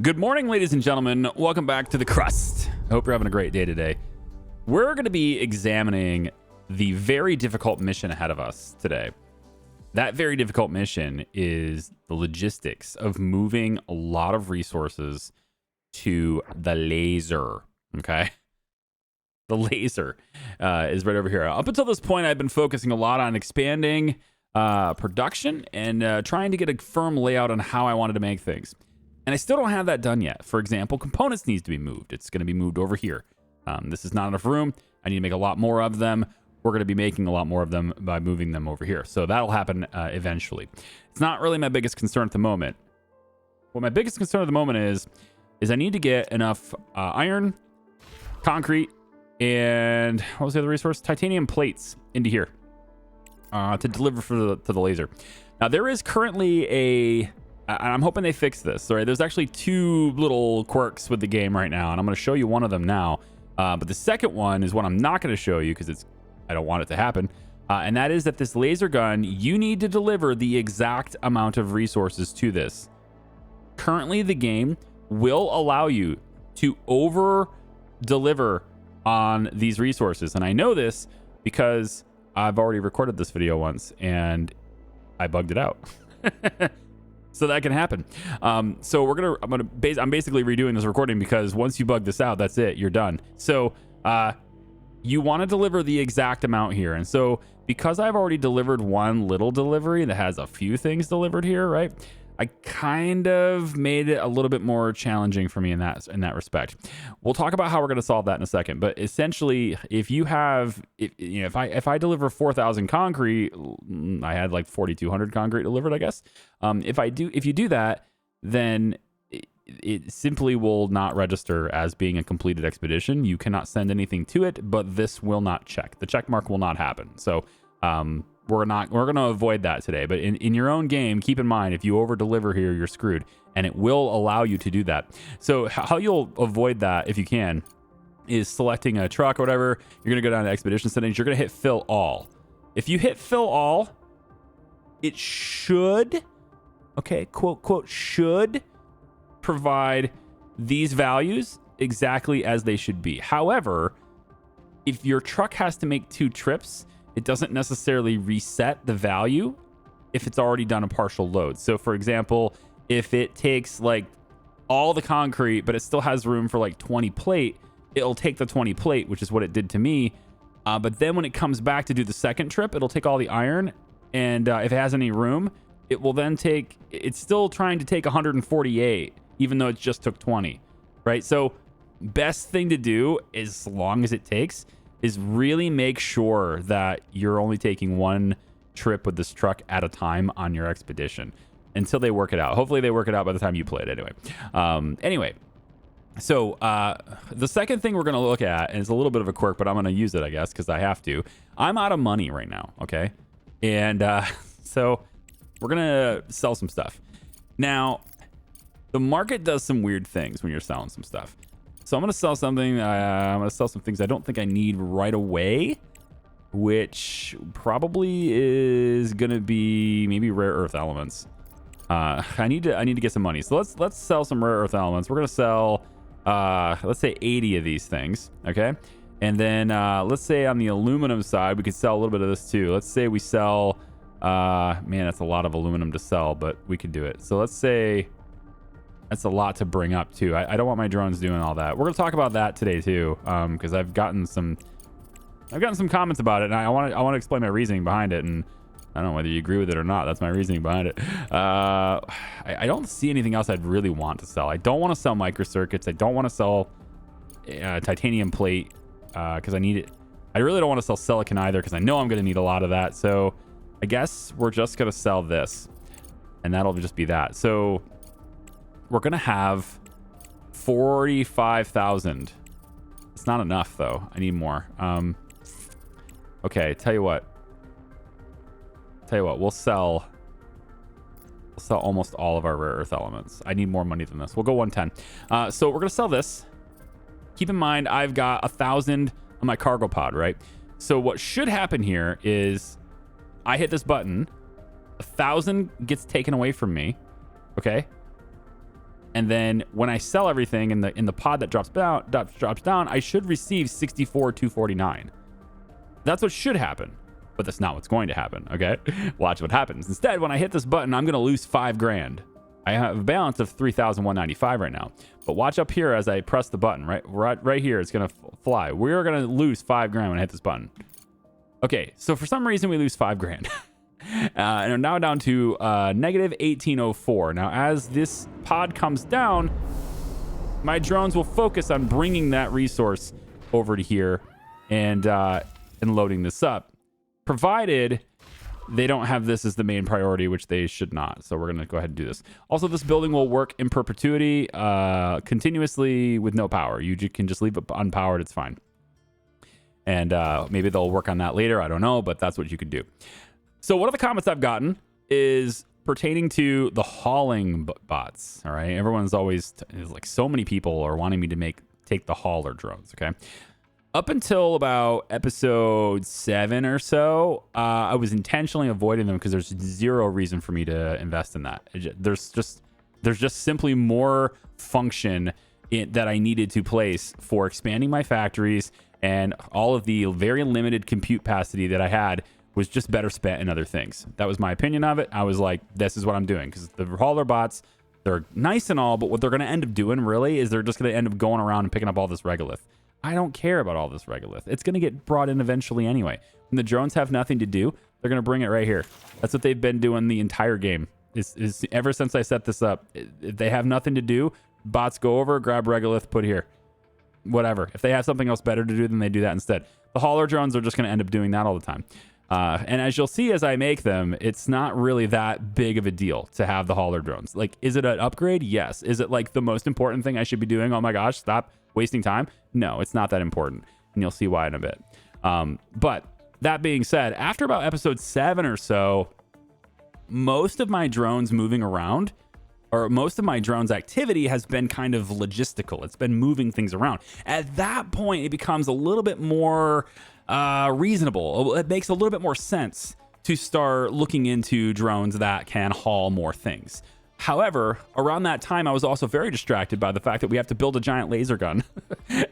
Good morning, ladies and gentlemen. Welcome back to the CRUST. I hope you're having a great day today. We're going to be examining the very difficult mission ahead of us today. That very difficult mission is the logistics of moving a lot of resources to the laser. Okay. The laser is right over here. Up until this point, I've been focusing a lot on expanding production and trying to get a firm layout on how I wanted to make things. And I still don't have that done yet. For example, components needs to be moved. It's going to be moved over here. This is not enough room. I need to make a lot more of them. We're going to be making a lot more of them by moving them over here. So that'll happen eventually. It's not really my biggest concern at the moment. What my biggest concern at the moment is I need to get enough iron, concrete, and what was the other resource? Titanium plates into here to deliver to the laser. Now, there is currently I'm hoping they fix this. Sorry, there's actually two little quirks with the game right now, and I'm going to show you one of them now. But the second one is what I'm not going to show you because I don't want it to happen. And that is that this laser gun, you need to deliver the exact amount of resources to this. Currently, the game will allow you to over deliver on these resources. And I know this because I've already recorded this video once and I bugged it out. So that can happen. So I'm basically redoing this recording because once you bug this out, that's it. You're done. So you want to deliver the exact amount here. And so because I've already delivered one little delivery that has a few things delivered here, right? I kind of made it a little bit more challenging for me in that respect. We'll talk about how we're going to solve that in a second. But essentially, if I deliver 4,000 concrete, I had like 4,200 concrete delivered, I guess. If you do that, then it simply will not register as being a completed expedition. You cannot send anything to it, but this will not check. The check mark will not happen. So we're going to avoid that today. But in your own game, keep in mind, if you over deliver here, you're screwed, and it will allow you to do that. So how you'll avoid that, if you can, is selecting a truck or whatever. You're going to go down to expedition settings. You're going to hit fill all. If you hit fill all, it should, okay, quote, should provide these values exactly as they should be. However, if your truck has to make 2 trips, it doesn't necessarily reset the value if it's already done a partial load. So for example, if it takes like all the concrete, but it still has room for like 20 plate, it'll take the 20 plate, which is what it did to me. But then when it comes back to do the second trip, it'll take all the iron. And if it has any room, it will then it's still trying to take 148, even though it just took 20, right? So best thing to do, as long as it takes, is really make sure that you're only taking 1 trip with this truck at a time on your expedition until they work it out. Hopefully they work it out by the time you play it anyway. So the second thing we're going to look at, and it's a little bit of a quirk, but I'm going to use it, I guess, because I have to. I'm out of money right now, okay? And so we're going to sell some stuff. Now, the market does some weird things when you're selling some stuff. So I'm going to sell something. I'm going to sell some things I don't think I need right away, which probably is going to be maybe rare earth elements. I need to get some money. So let's sell some rare earth elements. We're going to sell, let's say 80 of these things. Okay. And then let's say on the aluminum side, we could sell a little bit of this too. Let's say we sell, man, that's a lot of aluminum to sell, but we could do it. So let's say, that's a lot to bring up too. I don't want my drones doing all that. We're gonna talk about that today too, because I've gotten some comments about it, and I want to explain my reasoning behind it. And I don't know whether you agree with it or not. That's my reasoning behind it. I don't see anything else I'd really want to sell. I don't want to sell microcircuits. I don't want to sell titanium plate because I need it. I really don't want to sell silicon either because I know I'm gonna need a lot of that. So I guess we're just gonna sell this, and that'll just be that. So we're going to have 45,000. It's not enough, though. I need more. Okay, tell you what. We'll sell almost all of our rare earth elements. I need more money than this. We'll go 110. So we're going to sell this. Keep in mind, I've got 1,000 on my cargo pod, right? So what should happen here is I hit this button. 1,000 gets taken away from me. Okay. And then when I sell everything in the pod that drops down, I should receive 64,249. That's what should happen, but that's not what's going to happen. Okay, watch what happens. Instead, when I hit this button, I'm going to lose 5 grand. I have a balance of 3,195 right now. But watch up here as I press the button. Right here, it's going to fly. We're going to lose 5 grand when I hit this button. Okay, so for some reason we lose 5 grand. And I'm now down to negative 1804. Now, as this pod comes down, my drones will focus on bringing that resource over to here and loading this up, provided they don't have this as the main priority, which they should not. So we're going to go ahead and do this. Also, this building will work in perpetuity, continuously with no power. You can just leave it unpowered. It's fine. And maybe they'll work on that later. I don't know, but that's what you could do. So one of the comments I've gotten is pertaining to the hauling bots. All right. Everyone's always like, so many people are wanting me to take the hauler drones. Okay. Up until about episode 7 or so, I was intentionally avoiding them because there's zero reason for me to invest in that. There's just simply more function that I needed to place for expanding my factories, and all of the very limited compute capacity that I had was just better spent in other things. That was my opinion of it. I was like, this is what I'm doing, because the hauler bots, they're nice and all, but what they're going to end up doing really is they're just going to end up going around and picking up all this regolith. I don't care about all this regolith. It's going to get brought in eventually anyway. When the drones have nothing to do, they're going to bring it right here. That's what they've been doing the entire game. Is ever since I set this up. If they have nothing to do, bots go over, grab regolith, put here. Whatever. If they have something else better to do, then they do that instead. The hauler drones are just going to end up doing that all the time. And as you'll see as I make them, it's not really that big of a deal to have the hauler drones. Like, is it an upgrade? Yes. Is it like the most important thing I should be doing? Oh my gosh, stop wasting time. No, it's not that important. And you'll see why in a bit. But that being said, after about episode 7 or so, most of my drones moving around, or most of my drones activity has been kind of logistical. It's been moving things around. At that point, it becomes a little bit more reasonable. It makes a little bit more sense to start looking into drones that can haul more things. However, around that time, I was also very distracted by the fact that we have to build a giant laser gun.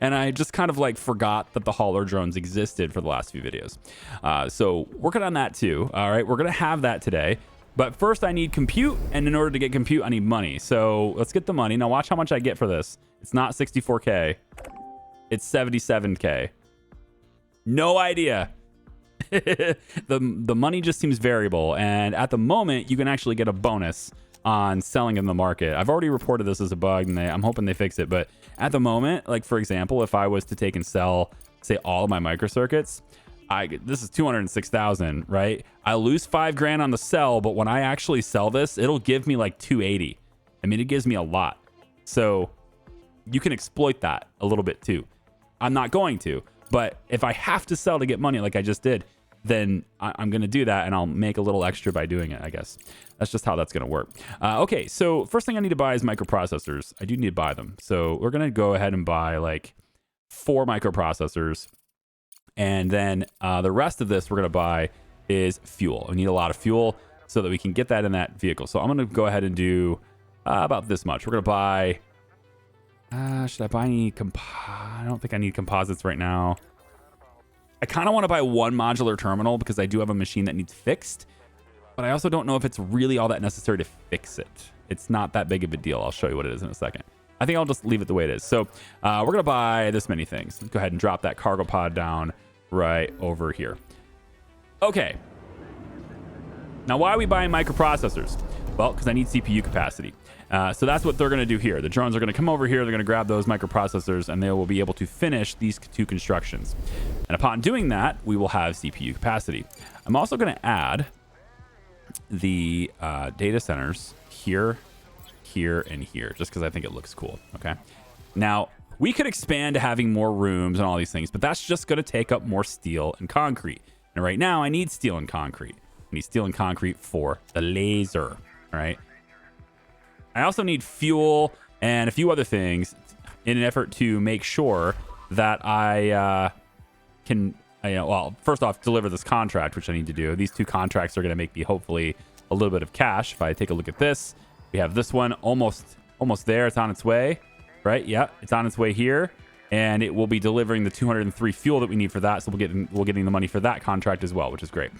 And I just kind of like forgot that the hauler drones existed for the last few videos. So working on that too. All right, we're going to have that today. But first I need compute, and in order to get compute, I need money. So let's get the money. Now watch how much I get for this. It's not 64K. It's 77K. No idea. The money just seems variable. And at the moment, you can actually get a bonus on selling in the market. I've already reported this as a bug, and I'm hoping they fix it. But at the moment, like for example, if I was to take and sell, say, all of my microcircuits, this is 206,000, right? I lose 5 grand on the sell, but when I actually sell this, it'll give me like 280. I mean, it gives me a lot. So you can exploit that a little bit too. I'm not going to, but if I have to sell to get money like I just did, then I'm going to do that, and I'll make a little extra by doing it, I guess. That's just how that's going to work. Okay, so first thing I need to buy is microprocessors. I do need to buy them. So we're going to go ahead and buy like 4 microprocessors. And then the rest of this we're going to buy is fuel. We need a lot of fuel so that we can get that in that vehicle. So I'm going to go ahead and do about this much. We're going to buy... should I buy any... I don't think I need composites right now. I kind of want to buy 1 modular terminal because I do have a machine that needs fixed. But I also don't know if it's really all that necessary to fix it. It's not that big of a deal. I'll show you what it is in a second. I think I'll just leave it the way it is. So we're going to buy this many things. Let's go ahead and drop that cargo pod down right over here. Okay. Now, why are we buying microprocessors? Well, because I need CPU capacity. So that's what they're going to do here. The drones are going to come over here. They're going to grab those microprocessors, and they will be able to finish these 2 constructions. And upon doing that, we will have CPU capacity. I'm also going to add the data centers here, here, and here, just because I think it looks cool. Okay. Now, we could expand to having more rooms and all these things, but that's just going to take up more steel and concrete. And right now, I need steel and concrete. I need steel and concrete for the laser. All right. I also need fuel and a few other things in an effort to make sure that I can, well, first off, deliver this contract, which I need to do. These 2 contracts are going to make me hopefully a little bit of cash. If I take a look at this, we have this one almost almost there. It's on its way, right? Yeah, it's on its way here. And it will be delivering the 203 fuel that we need for that. So we're getting the money for that contract as well, which is great.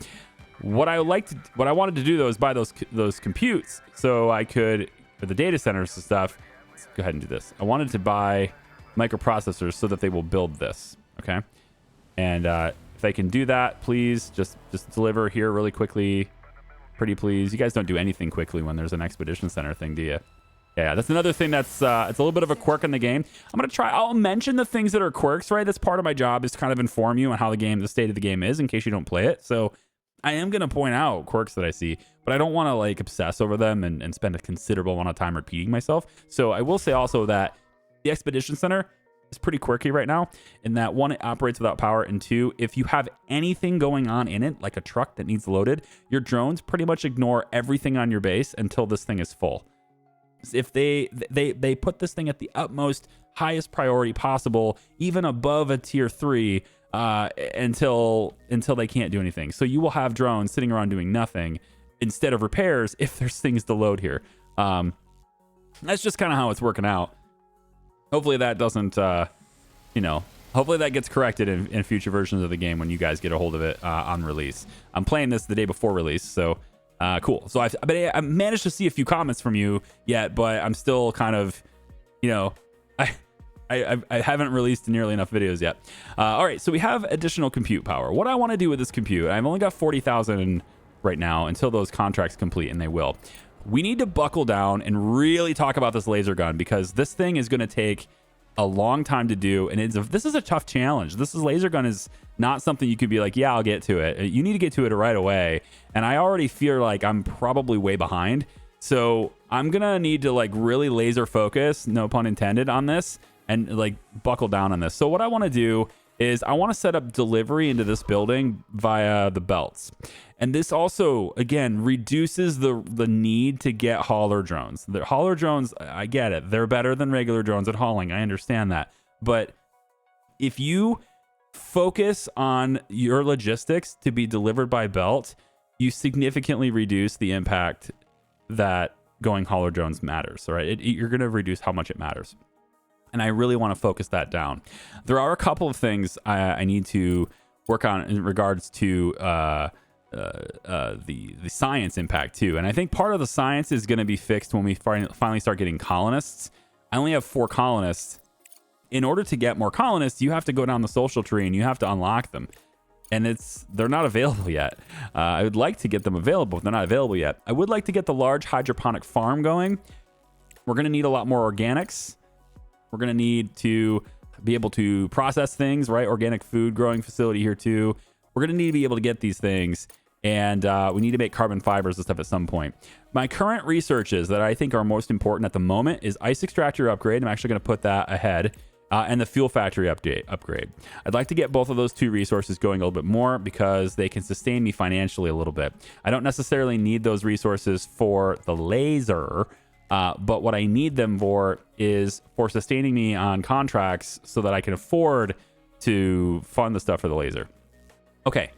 What I wanted to do though is buy those computes so I could, for the data centers and stuff. Let's go ahead and do this. I wanted to buy microprocessors so that they will build this. Okay. And if they can do that, please just deliver here really quickly. Pretty please. You guys don't do anything quickly when there's an expedition center thing, do you? Yeah, that's another thing that's it's a little bit of a quirk in the game. I'll mention the things that are quirks, right? That's part of my job, is to kind of inform you on how the state of the game is in case you don't play it. So I am going to point out quirks that I see, but I don't want to like obsess over them and spend a considerable amount of time repeating myself. So I will say also that the Expedition Center is pretty quirky right now in that, one, it operates without power, and two, if you have anything going on in it, like a truck that needs loaded, your drones pretty much ignore everything on your base until this thing is full. If they put this thing at the utmost highest priority possible, even above a tier 3, until they can't do anything. So you will have drones sitting around doing nothing instead of repairs if there's things to load here. That's just kind of how it's working out. Hopefully that doesn't, hopefully that gets corrected in future versions of the game when you guys get a hold of it on release. I'm playing this the day before release, so cool. So I managed to see a few comments from you yet, but I'm still kind of, I haven't released nearly enough videos yet. All right, so we have additional compute power. What I want to do with this compute, I've only got 40,000 right now until those contracts complete, and they will. We need to buckle down and really talk about this laser gun, because this thing is going to take a long time to do, and this is a tough challenge. Laser gun is not something you could be like, yeah, I'll get to it. You need to get to it right away, and I already feel like I'm probably way behind. So I'm gonna need to like really laser focus, no pun intended, on this, and like buckle down on this. So what I want to do is I want to set up delivery into this building via the belts. And this also, again, reduces the need to get hauler drones. The hauler drones, I get it. They're better than regular drones at hauling. I understand that. But if you focus on your logistics to be delivered by belt, you significantly reduce the impact that going hauler drones matters. All right, you're going to reduce how much it matters. And I really want to focus that down. There are a couple of things I need to work on in regards to the science impact too. And I think part of the science is going to be fixed when we finally start getting colonists. I only have 4 colonists. In order to get more colonists, you have to go down the social tree and you have to unlock them. And they're not available yet. I would like to get them available, but they're not available yet. I would like to get the large hydroponic farm going. We're going to need a lot more organics. We're going to need to be able to process things, right? Organic food growing facility here too. We're going to need to be able to get these things, and we need to make carbon fibers and stuff at some point. My current researches that I think are most important at the moment is ice extractor upgrade. I'm actually going to put that ahead, and the fuel factory upgrade. I'd like to get both of those 2 resources going a little bit more because they can sustain me financially a little bit. I don't necessarily need those resources for the laser, but what I need them for is for sustaining me on contracts so that I can afford to fund the stuff for the laser. Okay.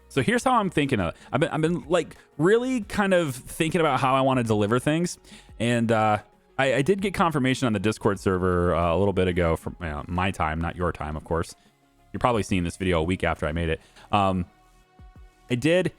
So here's how I'm thinking of it. I've been like really kind of thinking about how I want to deliver things. And I did get confirmation on the Discord server a little bit ago from my time, not your time, of course. You're probably seeing this video a week after I made it. I did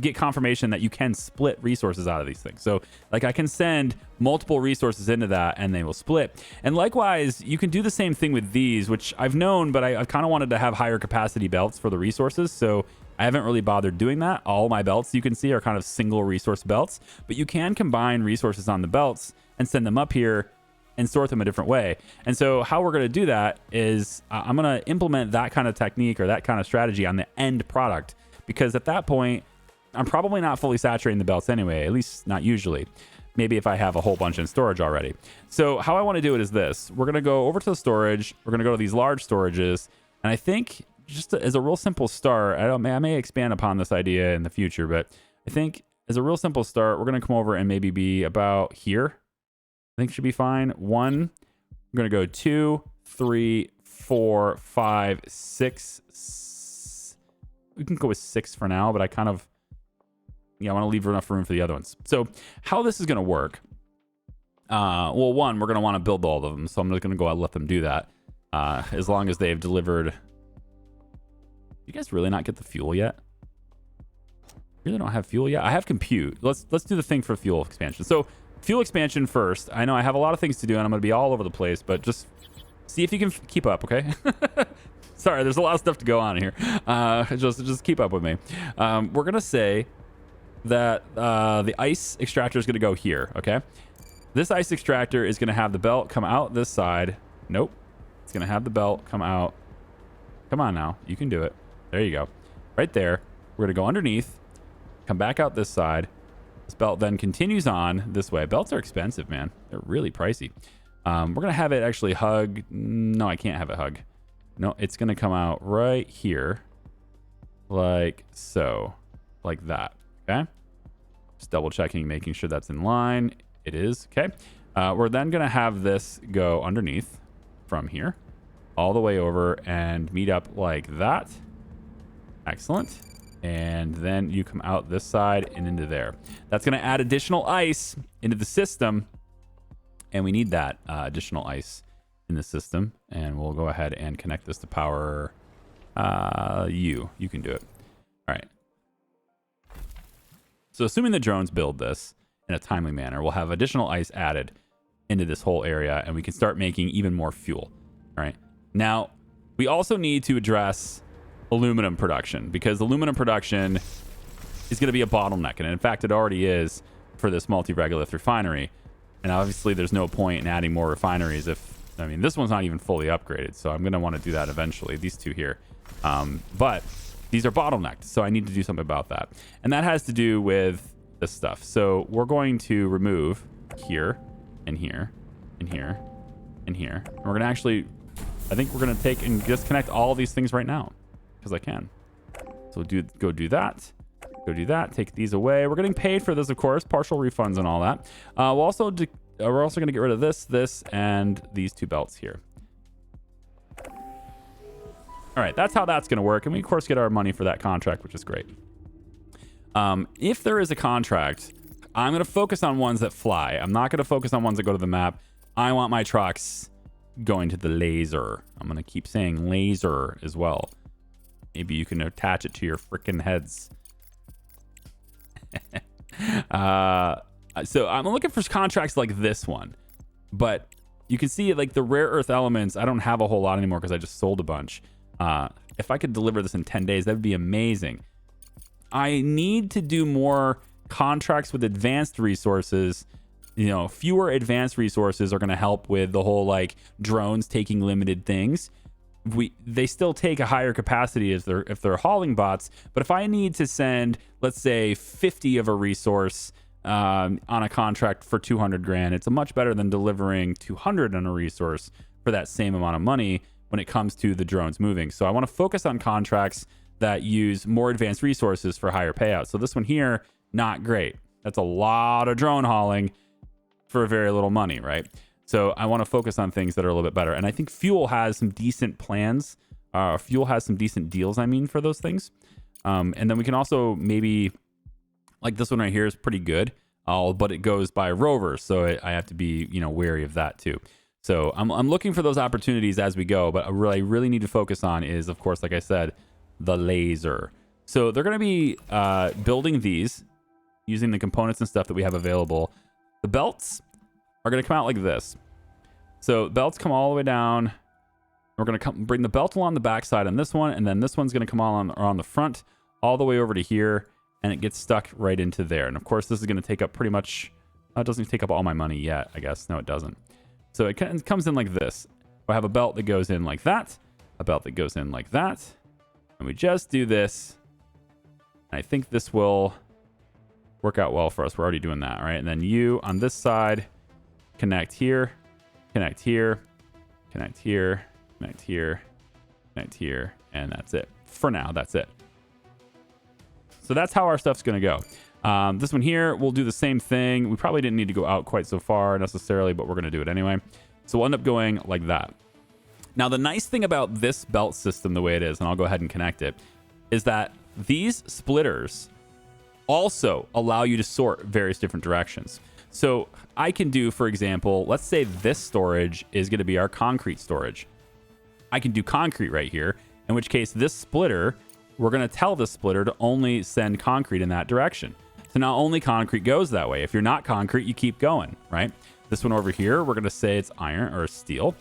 get confirmation that you can split resources out of these things. So like I can send multiple resources into that and they will split. And likewise, you can do the same thing with these, which I've known, but I've kind of wanted to have higher capacity belts for the resources. So I haven't really bothered doing that. All my belts you can see are kind of single resource belts, but you can combine resources on the belts and send them up here and sort them a different way. And so how we're going to do that is I'm going to implement that kind of technique or that kind of strategy on the end product, because at that point, I'm probably not fully saturating the belts anyway, at least not usually. Maybe if I have a whole bunch in storage already. So how I want to do it is this. We're going to go over to the storage. We're going to go to these large storages. And I think just as a real simple start, I may expand upon this idea in the future, but I think as a real simple start, we're going to come over and maybe be about here. I think should be fine. 1, I'm going to go 2, 3, 4, 5, 6. We can go with 6 for now, but I kind of, I want to leave enough room for the other ones. So how this is going to work, Well, one, we're going to want to build all of them, so I'm just going to go ahead and let them do that. As long as they've delivered. You guys really not get the fuel yet? Really don't have fuel yet? I have compute. Let's do the thing for fuel expansion. So fuel expansion first. I know I have a lot of things to do and I'm going to be all over the place, but just see if you can keep up, okay? Sorry, there's a lot of stuff to go on here. Just keep up with me. We're going to say that the ice extractor is going to go here, okay? This ice extractor is going to have the belt come out this side. Nope. It's going to have the belt come out. Come on now. You can do it. There you go. Right there. We're going to go underneath. Come back out this side. This belt then continues on this way. Belts are expensive, man. They're really pricey. We're going to have it actually hug. No, I can't have it hug. No, it's going to come out right here. Like so. Like that. Okay. Just double checking, making sure that's in line. It is. Okay. We're then going to have this go underneath from here all the way over and meet up like that. Excellent. And then you come out this side and into there. That's going to add additional ice into the system. And we need that additional ice in the system. And we'll go ahead and connect this to power you. You can do it. All right. So assuming the drones build this in a timely manner, we'll have additional ice added into this whole area. And we can start making even more fuel. All right. Now, we also need to address aluminum production, because aluminum production is going to be a bottleneck, and in fact it already is for this multi-regolith refinery. And obviously there's no point in adding more refineries if, I mean, this one's not even fully upgraded, so I'm going to want to do that eventually, these two here. But these are bottlenecked, so I need to do something about that, and that has to do with this stuff. So we're going to remove here and here and here and here, and we're going to actually, I think we're going to take and just connect all of these things right now, because I can. So go do that. Go do that. Take these away. We're getting paid for this, of course. Partial refunds and all that. We're also going to get rid of this, and these two belts here. All right, that's how that's going to work. And we, of course, get our money for that contract, which is great. If there is a contract, I'm going to focus on ones that fly. I'm not going to focus on ones that go to the map. I want my trucks going to the laser. I'm going to keep saying laser as well. Maybe you can attach it to your freaking heads. So I'm looking for contracts like this one. But you can see like the rare earth elements, I don't have a whole lot anymore because I just sold a bunch. If I could deliver this in 10 days, that would be amazing. I need to do more contracts with advanced resources. You know, fewer advanced resources are going to help with the whole like drones taking limited things. They still take a higher capacity if they're hauling bots, but if I need to send, let's say 50 of a resource on a contract for 200 grand, it's much better than delivering 200 on a resource for that same amount of money when it comes to the drones moving. So I want to focus on contracts that use more advanced resources for higher payouts. So this one here, not great. That's a lot of drone hauling for very little money, right? So I want to focus on things that are a little bit better. And I think Fuel has some decent plans. Fuel has some decent deals, I mean, for those things. And then we can also maybe, like this one right here is pretty good, but it goes by rovers. So I have to be, wary of that too. So I'm looking for those opportunities as we go. But what I really need to focus on is, of course, like I said, the laser. So they're going to be building these using the components and stuff that we have available. The belts are going to come out like this. So belts come all the way down. We're going to bring the belt along the backside on this one, and then this one's going to come on the front all the way over to here, and it gets stuck right into there. And of course, this is going to take up pretty much, it doesn't take up all my money yet, I guess. No, it doesn't. So it comes in like this. I have a belt that goes in like that, a belt that goes in like that, and we just do this. And I think this will work out well for us. We're already doing that, right? And then you on this side, connect here, connect here, connect here, connect here, connect here, and that's it. For now, that's it. So that's how our stuff's going to go. This one here, we'll do the same thing. We probably didn't need to go out quite so far necessarily, but we're going to do it anyway. So we'll end up going like that. Now, the nice thing about this belt system, the way it is, and I'll go ahead and connect it, is that these splitters also allow you to sort various different directions. So I can do, for example, let's say this storage is going to be our concrete storage. I can do concrete right here, in which case this splitter, we're going to tell the splitter to only send concrete in that direction. So now only concrete goes that way. If you're not concrete, you keep going, right? This one over here, we're going to say it's iron or steel.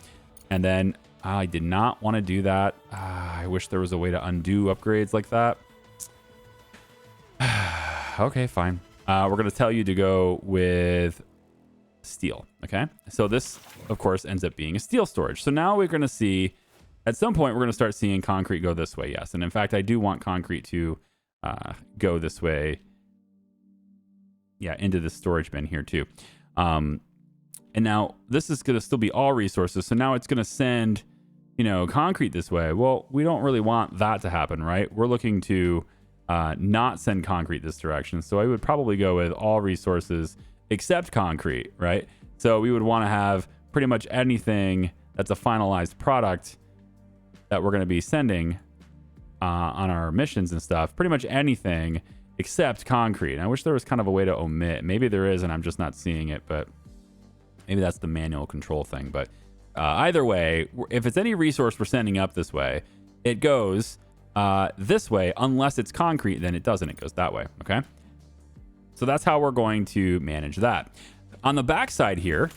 And then I did not want to do that. I wish there was a way to undo upgrades like that. Okay, fine. We're going to tell you to go with steel. Okay. So this, of course, ends up being a steel storage. So now we're going to see, at some point, we're going to start seeing concrete go this way. Yes. And in fact, I do want concrete to go this way. Yeah, into the storage bin here too. And now this is going to still be all resources. So now it's going to send, concrete this way. Well, we don't really want that to happen, right? We're looking to not send concrete this direction. So I would probably go with all resources except concrete, right? So we would want to have pretty much anything that's a finalized product that we're going to be sending on our missions and stuff. Pretty much anything except concrete. And I wish there was kind of a way to omit. Maybe there is, and I'm just not seeing it, but maybe that's the manual control thing. But either way, if it's any resource we're sending up this way, it goes this way. Unless it's concrete, then it doesn't. It goes that way. Okay. So that's how we're going to manage that. On the backside here,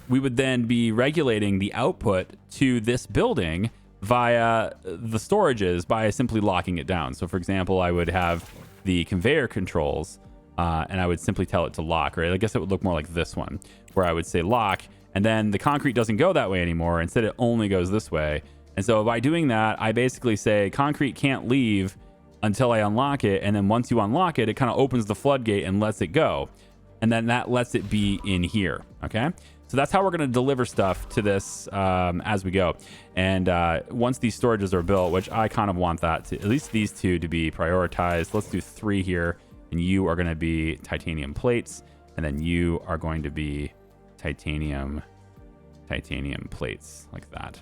we would then be regulating the output to this building via the storages by simply locking it down. So for example, I would have the conveyor controls and I would simply tell it to lock, right? I guess it would look more like this one where I would say lock, and then the concrete doesn't go that way anymore. Instead, it only goes this way. And so by doing that, I basically say concrete can't leave until I unlock it. And then once you unlock it, it kind of opens the floodgate and lets it go. And then that lets it be in here. Okay. So that's how we're going to deliver stuff to this as we go. And once these storages are built, which I kind of want that to, at least these two to be prioritized. Let's do 3 here. And you are going to be titanium plates. And then you are going to be titanium plates like that.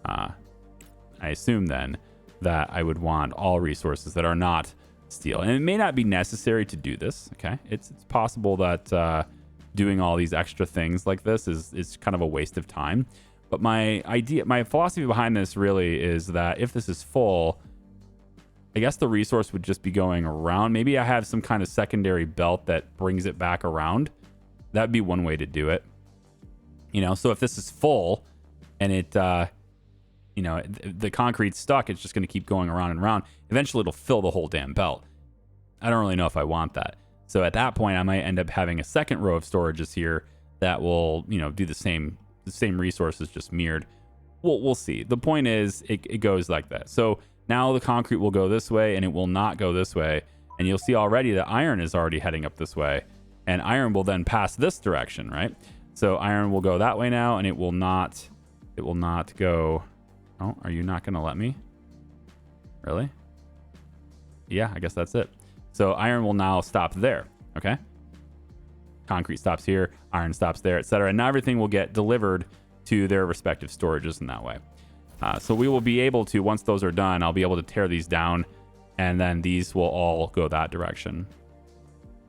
I assume then that I would want all resources that are not steel. And it may not be necessary to do this. Okay. It's possible that doing all these extra things like this is kind of a waste of time. But my philosophy behind this really is that if this is full, I guess the resource would just be going around. Maybe I have some kind of secondary belt that brings it back around. That'd be one way to do it. So if this is full and it, the concrete's stuck, it's just going to keep going around and around. Eventually it'll fill the whole damn belt. I don't really know if I want that. So at that point, I might end up having a second row of storages here that will, do the same resources, just mirrored. We'll see. The point is, it goes like that. So now the concrete will go this way, and it will not go this way. And you'll see already that iron is already heading up this way, and iron will then pass this direction, right? So iron will go that way now, and it will not go. Oh, are you not going to let me? Really? Yeah, I guess that's it. So iron will now stop there, okay? Concrete stops here, iron stops there, etc. And now everything will get delivered to their respective storages in that way. So we will be able to, once those are done, I'll be able to tear these down, and then these will all go that direction.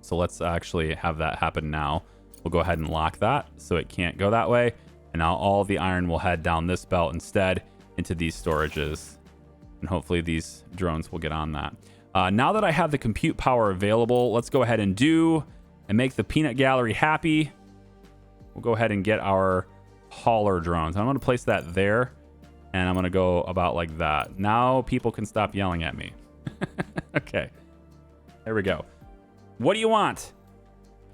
So let's actually have that happen now. We'll go ahead and lock that so it can't go that way. And now all the iron will head down this belt instead into these storages. And hopefully these drones will get on that. Now that I have the compute power available, let's go ahead and make the peanut gallery happy. We'll go ahead and get our hauler drones. I'm going to place that there, and I'm going to go about like that. Now people can stop yelling at me. Okay, there we go. What do you want?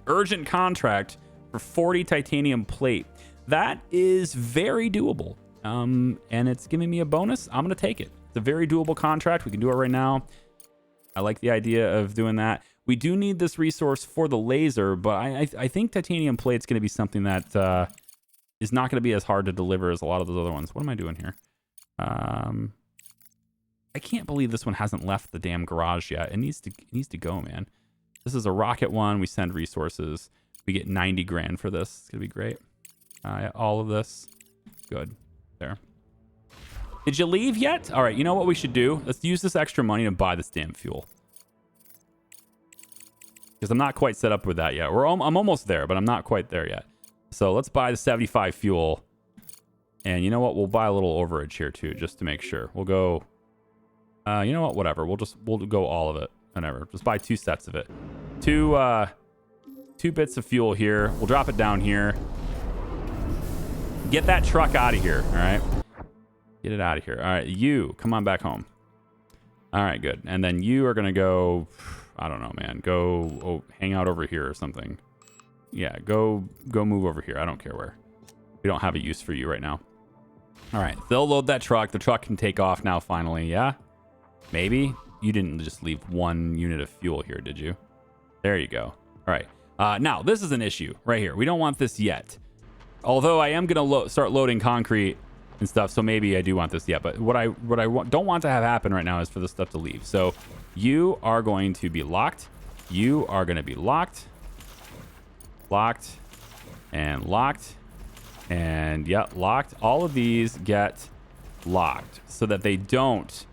Urgent contract for 40 titanium plate. That is very doable. And it's giving me a bonus. I'm going to take it. It's a very doable contract. We can do it right now. I like the idea of doing that. We do need this resource for the laser, but I think titanium plate's going to be something that is not going to be as hard to deliver as a lot of those other ones. What am I doing here? I can't believe this one hasn't left the damn garage yet. It needs to go, man. This is a rocket one. We send resources. We get 90 grand for this. It's going to be great. All of this. Good. There. Did you leave yet? All right, you know what we should do? Let's use this extra money to buy this damn fuel. because I'm not quite set up with that yet. I'm almost there, but I'm not quite there yet. So let's buy the 75 fuel. And you know what? We'll buy a little overage here too, just to make sure. We'll go, you know what? Whatever. We'll go all of it. Whatever. Just buy 2 sets of it. 2 bits of fuel here. We'll drop it down here. Get that truck out of here. All right. Get it out of here. All right. You come on back home. All right, good. And then you are going to go, I don't know, man. Go hang out over here or something. Yeah, go move over here. I don't care where. We don't have a use for you right now. All right. They'll load that truck. The truck can take off now finally. Yeah? Maybe? You didn't just leave 1 unit of fuel here, did you? There you go. All right. Now, this is an issue right here. We don't want this yet. Although I am going to start loading concrete and stuff, so maybe I do want this yet. But what I don't want to have happen right now is for this stuff to leave. So you are going to be locked. You are going to be locked. Locked. And locked. And yeah, locked. All of these get locked so that they don't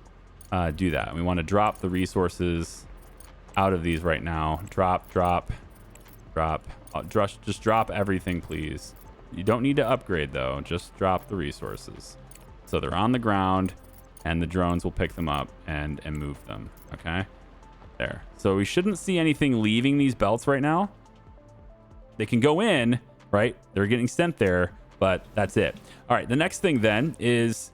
do that. We want to drop the resources out of these right now. Drop. Just drop everything, please. You don't need to upgrade, though. Just drop the resources. So they're on the ground, and the drones will pick them up and move them. Okay? There. So we shouldn't see anything leaving these belts right now. They can go in, right? They're getting sent there, but that's it. All right, the next thing then is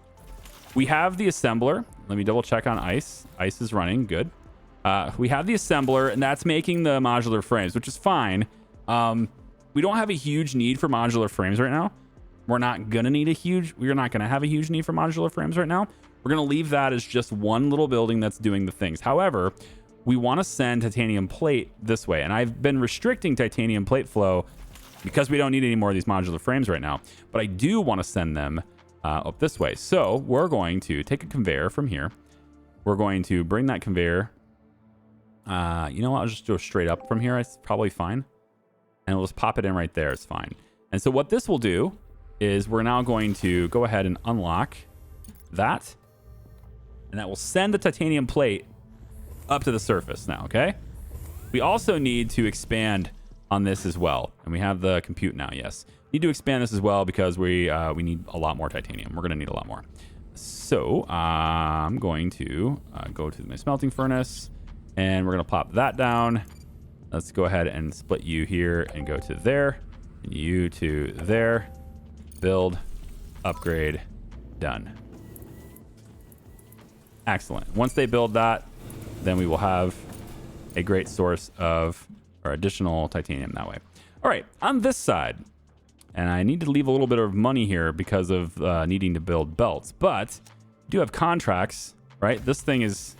we have the assembler. Let me double check on ice. Ice is running. Good. We have the assembler, and that's making the modular frames, which is fine. We don't have a huge need for modular frames right now. We're not not going to have a huge need for modular frames right now. We're going to leave that as just one little building that's doing the things. However, we want to send titanium plate this way. And I've been restricting titanium plate flow because we don't need any more of these modular frames right now. But I do want to send them up this way. So we're going to take a conveyor from here. We're going to bring that conveyor. You know what? I'll just go straight up from here. It's probably fine. And we'll just pop it in right there. It's fine. And so what this will do is we're now going to go ahead and unlock that. And that will send the titanium plate up to the surface now, okay? We also need to expand on this as well. And we have the compute now, yes. Need to expand this as well because we need a lot more titanium. We're going to need a lot more. So I'm going to go to my smelting furnace. And we're going to plop that down. Let's go ahead and split you here and go to there. And you to there. Build. Upgrade. Done. Excellent. Once they build that, then we will have a great source of our additional titanium that way. All right, on this side, and I need to leave a little bit of money here because of needing to build belts, but I do have contracts, right? This thing is...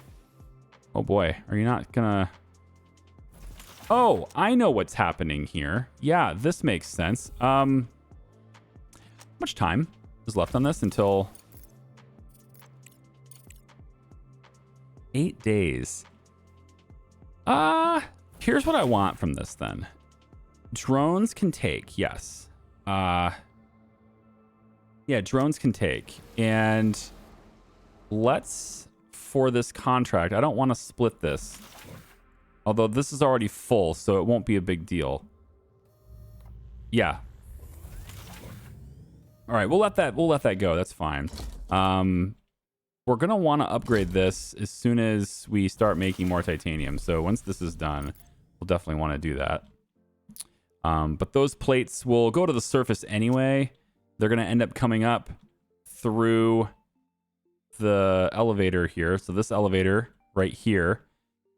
Oh boy, are you not gonna... Oh, I know what's happening here. Yeah, this makes sense. How much time is left on this until... 8 days. Here's what I want from this then. Drones can take, yes. Yeah, drones can take. And let's, for this contract, I don't want to split this. Although this is already full, so it won't be a big deal. Yeah. All right, we'll let that go. That's fine. We're going to want to upgrade this as soon as we start making more titanium. So once this is done, we'll definitely want to do that. But those plates will go to the surface anyway. They're going to end up coming up through the elevator here. So this elevator right here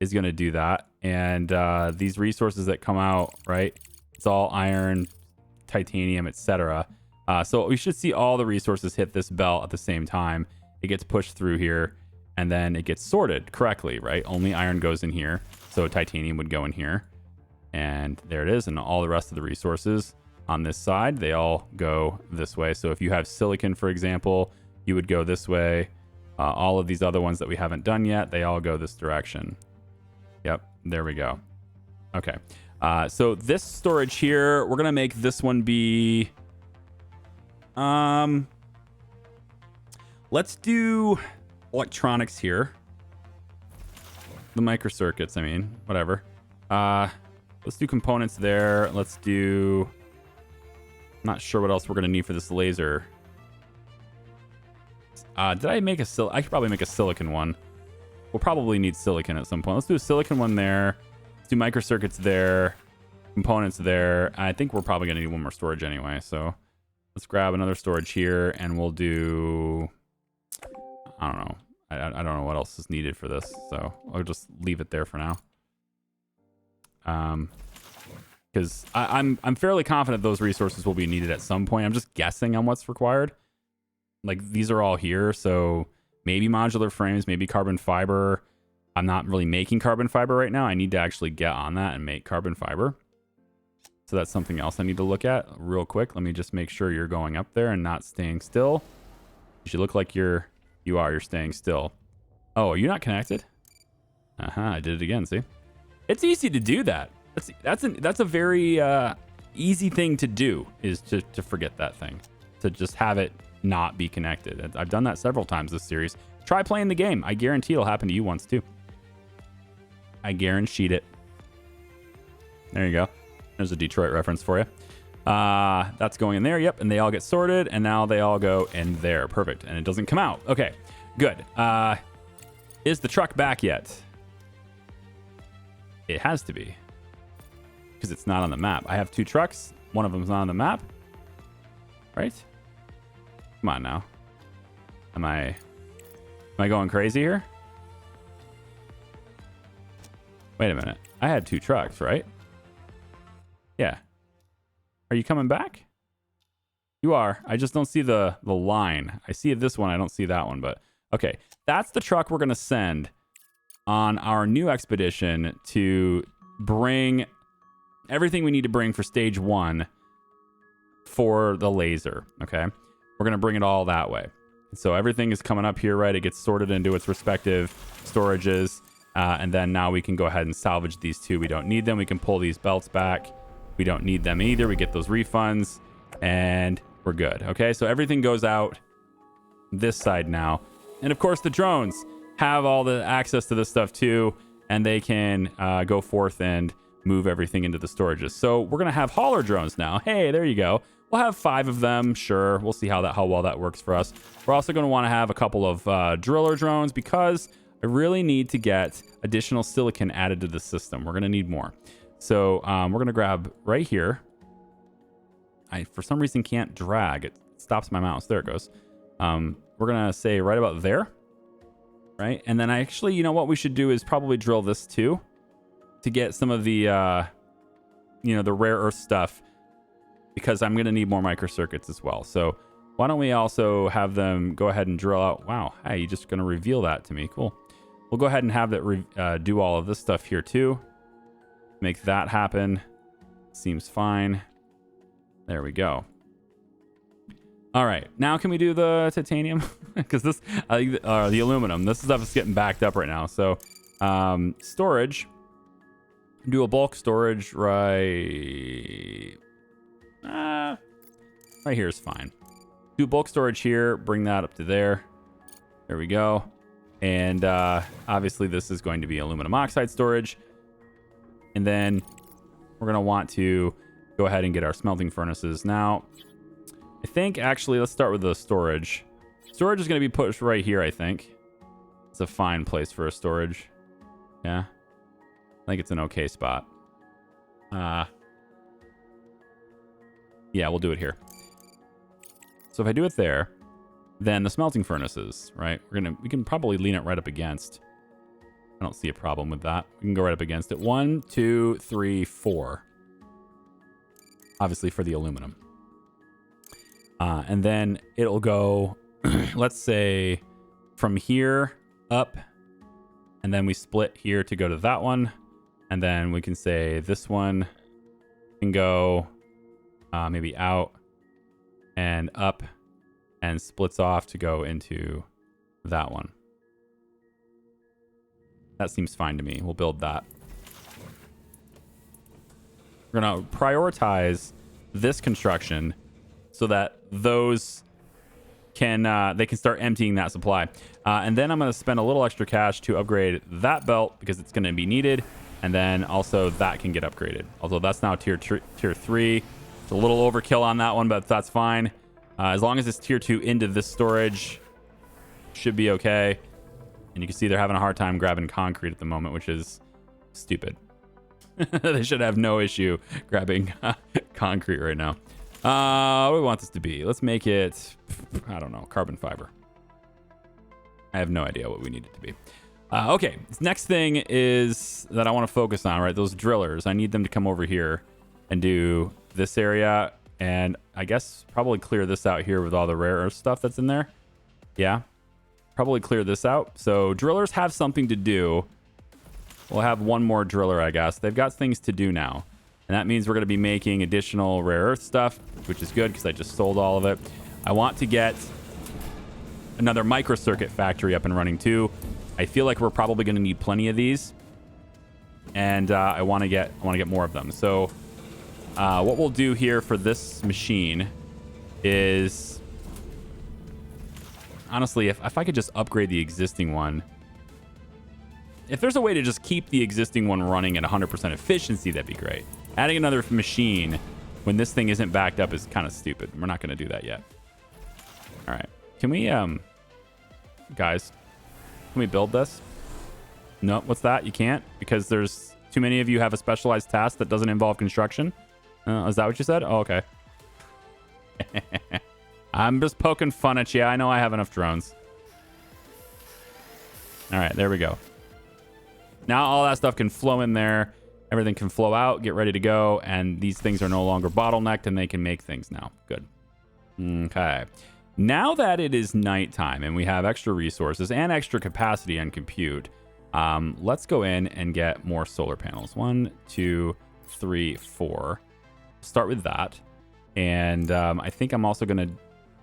is going to do that. And these resources that come out, right? It's all iron, titanium, etc. So we should see all the resources hit this belt at the same time. It gets pushed through here, and then it gets sorted correctly, right? Only iron goes in here, so titanium would go in here. And there it is, and all the rest of the resources on this side, they all go this way. So if you have silicon, for example, you would go this way. All of these other ones that we haven't done yet, they all go this direction. Yep, there we go. Okay, so this storage here, we're going to make this one be... Let's do electronics here. The microcircuits, I mean, whatever. let's do components there. Let's do... I'm not sure what else we're going to need for this laser. Did I make a I could probably make a silicon one. We'll probably need silicon at some point. Let's do a silicon one there. Let's do microcircuits there. Components there. I think we're probably going to need one more storage anyway. So let's grab another storage here and we'll do... I don't know. I don't know what else is needed for this. So I'll just leave it there for now. Because I'm fairly confident those resources will be needed at some point. I'm just guessing on what's required. Like, these are all here, so maybe modular frames, maybe carbon fiber. I'm not really making carbon fiber right now. I need to actually get on that and make carbon fiber. So that's something else I need to look at real quick. Let me just make sure you're going up there and not staying still. You should look like you're staying still. Oh, are you not connected? I did it again, see? It's easy to do that. That's a very easy thing to do, is to forget that thing, to just have it not be connected. I've done that several times this series. Try playing the game. I guarantee it'll happen to you once too. I guarantee it. There you go. There's a Detroit reference for you. That's going in there. Yep. And they all get sorted, and now they all go in there. Perfect. And it doesn't come out. Okay, good. Is the truck back yet? It has to be, because it's not on the map. I have 2 trucks. One of them's not on the map. Right? Come on now. Am I going crazy here? Wait a minute. I had 2 trucks, right? Yeah. Are you coming back? You are. I just don't see the line. I see this one. I don't see that one, but okay. That's the truck we're going to send on our new expedition to bring everything we need to bring for stage 1 for the laser. Okay. We're going to bring it all that way. So everything is coming up here, right? It gets sorted into its respective storages. And then now we can go ahead and salvage these 2. We don't need them. We can pull these belts back. We don't need them either. We get those refunds and we're good. Okay. So everything goes out this side now. And of course the drones have all the access to this stuff too. And they can go forth and move everything into the storages. So we're going to have hauler drones now. Hey, there you go. We'll have 5 of them. Sure. We'll see how well that works for us. We're also going to want to have a couple of driller drones, because I really need to get additional silicon added to the system. We're going to need more. So we're going to grab right here. I, for some reason, can't drag. It stops my mouse. There it goes. We're going to say right about there. Right. And then actually, you know what we should do is probably drill this too, to get some of the, the rare earth stuff, because I'm going to need more microcircuits as well. So why don't we also have them go ahead and drill out? Wow. Hey, you're just going to reveal that to me. Cool. We'll go ahead and have that do all of this stuff here too. Make that happen. Seems fine. There we go. All right. Now can we do the titanium? Because this, the aluminum, this stuff is getting backed up right now. So storage. Do a bulk storage right here is fine. Do bulk storage here, bring that up to there. There we go. And obviously this is going to be aluminum oxide storage. And then we're going to want to go ahead and get our smelting furnaces. Now, I think actually, let's start with the storage. Storage is going to be pushed right here, I think. It's a fine place for a storage. Yeah. I think it's an okay spot. Yeah, we'll do it here. So if I do it there, then the smelting furnaces, right? We can probably lean it right up against. I don't see a problem with that. We can go right up against it. 1, 2, 3, 4. Obviously for the aluminum. And then it'll go, let's say, from here up, and then we split here to go to that one. And then we can say this one can go maybe out and up and splits off to go into that one. That seems fine to me. We'll build that. We're going to prioritize this construction so that those can they can start emptying that supply. And then I'm going to spend a little extra cash to upgrade that belt because it's going to be needed. And then also that can get upgraded. Although that's now tier 3. It's a little overkill on that one, but that's fine. As long as it's tier 2 into this storage, should be okay. And you can see they're having a hard time grabbing concrete at the moment, which is stupid. They should have no issue grabbing concrete right now. What do we want this to be? Let's make it, I don't know, carbon fiber. I have no idea what we need it to be. Okay, this next thing is that I want to focus on, right? Those drillers. I need them to come over here and do this area. And I guess probably clear this out here with all the rare earth stuff that's in there. Yeah, probably clear this out. So drillers have something to do. We'll have one more driller, I guess. They've got things to do now. And that means we're going to be making additional rare earth stuff, which is good because I just sold all of it. I want to get another microcircuit factory up and running too. I feel like we're probably going to need plenty of these. And I want to get more of them. So what we'll do here for this machine is, honestly, if I could just upgrade the existing one. If there's a way to just keep the existing one running at 100% efficiency, that'd be great. Adding another machine when this thing isn't backed up is kind of stupid. We're not going to do that yet. All right. Can we, guys, can we build this? No, what's that? You can't? Because there's too many of you have a specialized task that doesn't involve construction? Is that what you said? Oh, okay. I'm just poking fun at you. I know I have enough drones. All right, there we go. Now all that stuff can flow in there. Everything can flow out, get ready to go. And these things are no longer bottlenecked and they can make things now. Good. Okay. Now that it is nighttime and we have extra resources and extra capacity on compute, let's go in and get more solar panels. 1, 2, 3, 4. Start with that. And I think I'm also going to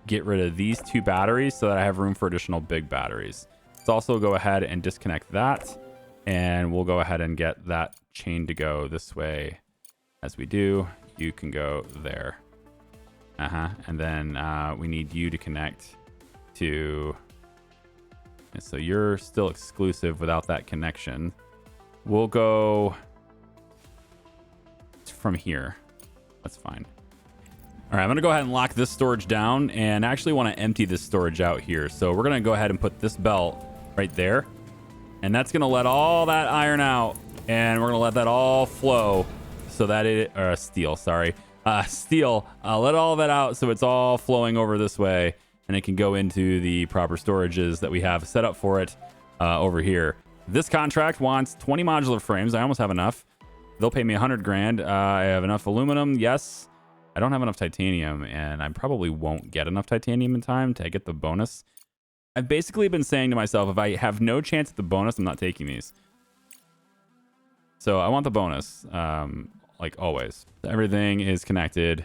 get rid of these 2 batteries so that I have room for additional big batteries. Let's also go ahead and disconnect that. And we'll go ahead and get that chain to go this way. As we do, you can go there. And then we need you to connect to... And so you're still exclusive without that connection. We'll go from here. That's fine. All right, I'm going to go ahead and lock this storage down and actually want to empty this storage out here. So we're going to go ahead and put this belt right there. And that's going to let all that iron out. And we're going to let that all flow so that it... steel, sorry. Steel. Let all that out so it's all flowing over this way. And it can go into the proper storages that we have set up for it over here. This contract wants 20 modular frames. I almost have enough. They'll pay me 100 grand. I have enough aluminum. Yes. I don't have enough titanium. And I probably won't get enough titanium in time to get the bonus. I've basically been saying to myself, if I have no chance at the bonus, I'm not taking these. So I want the bonus, like always. Everything is connected.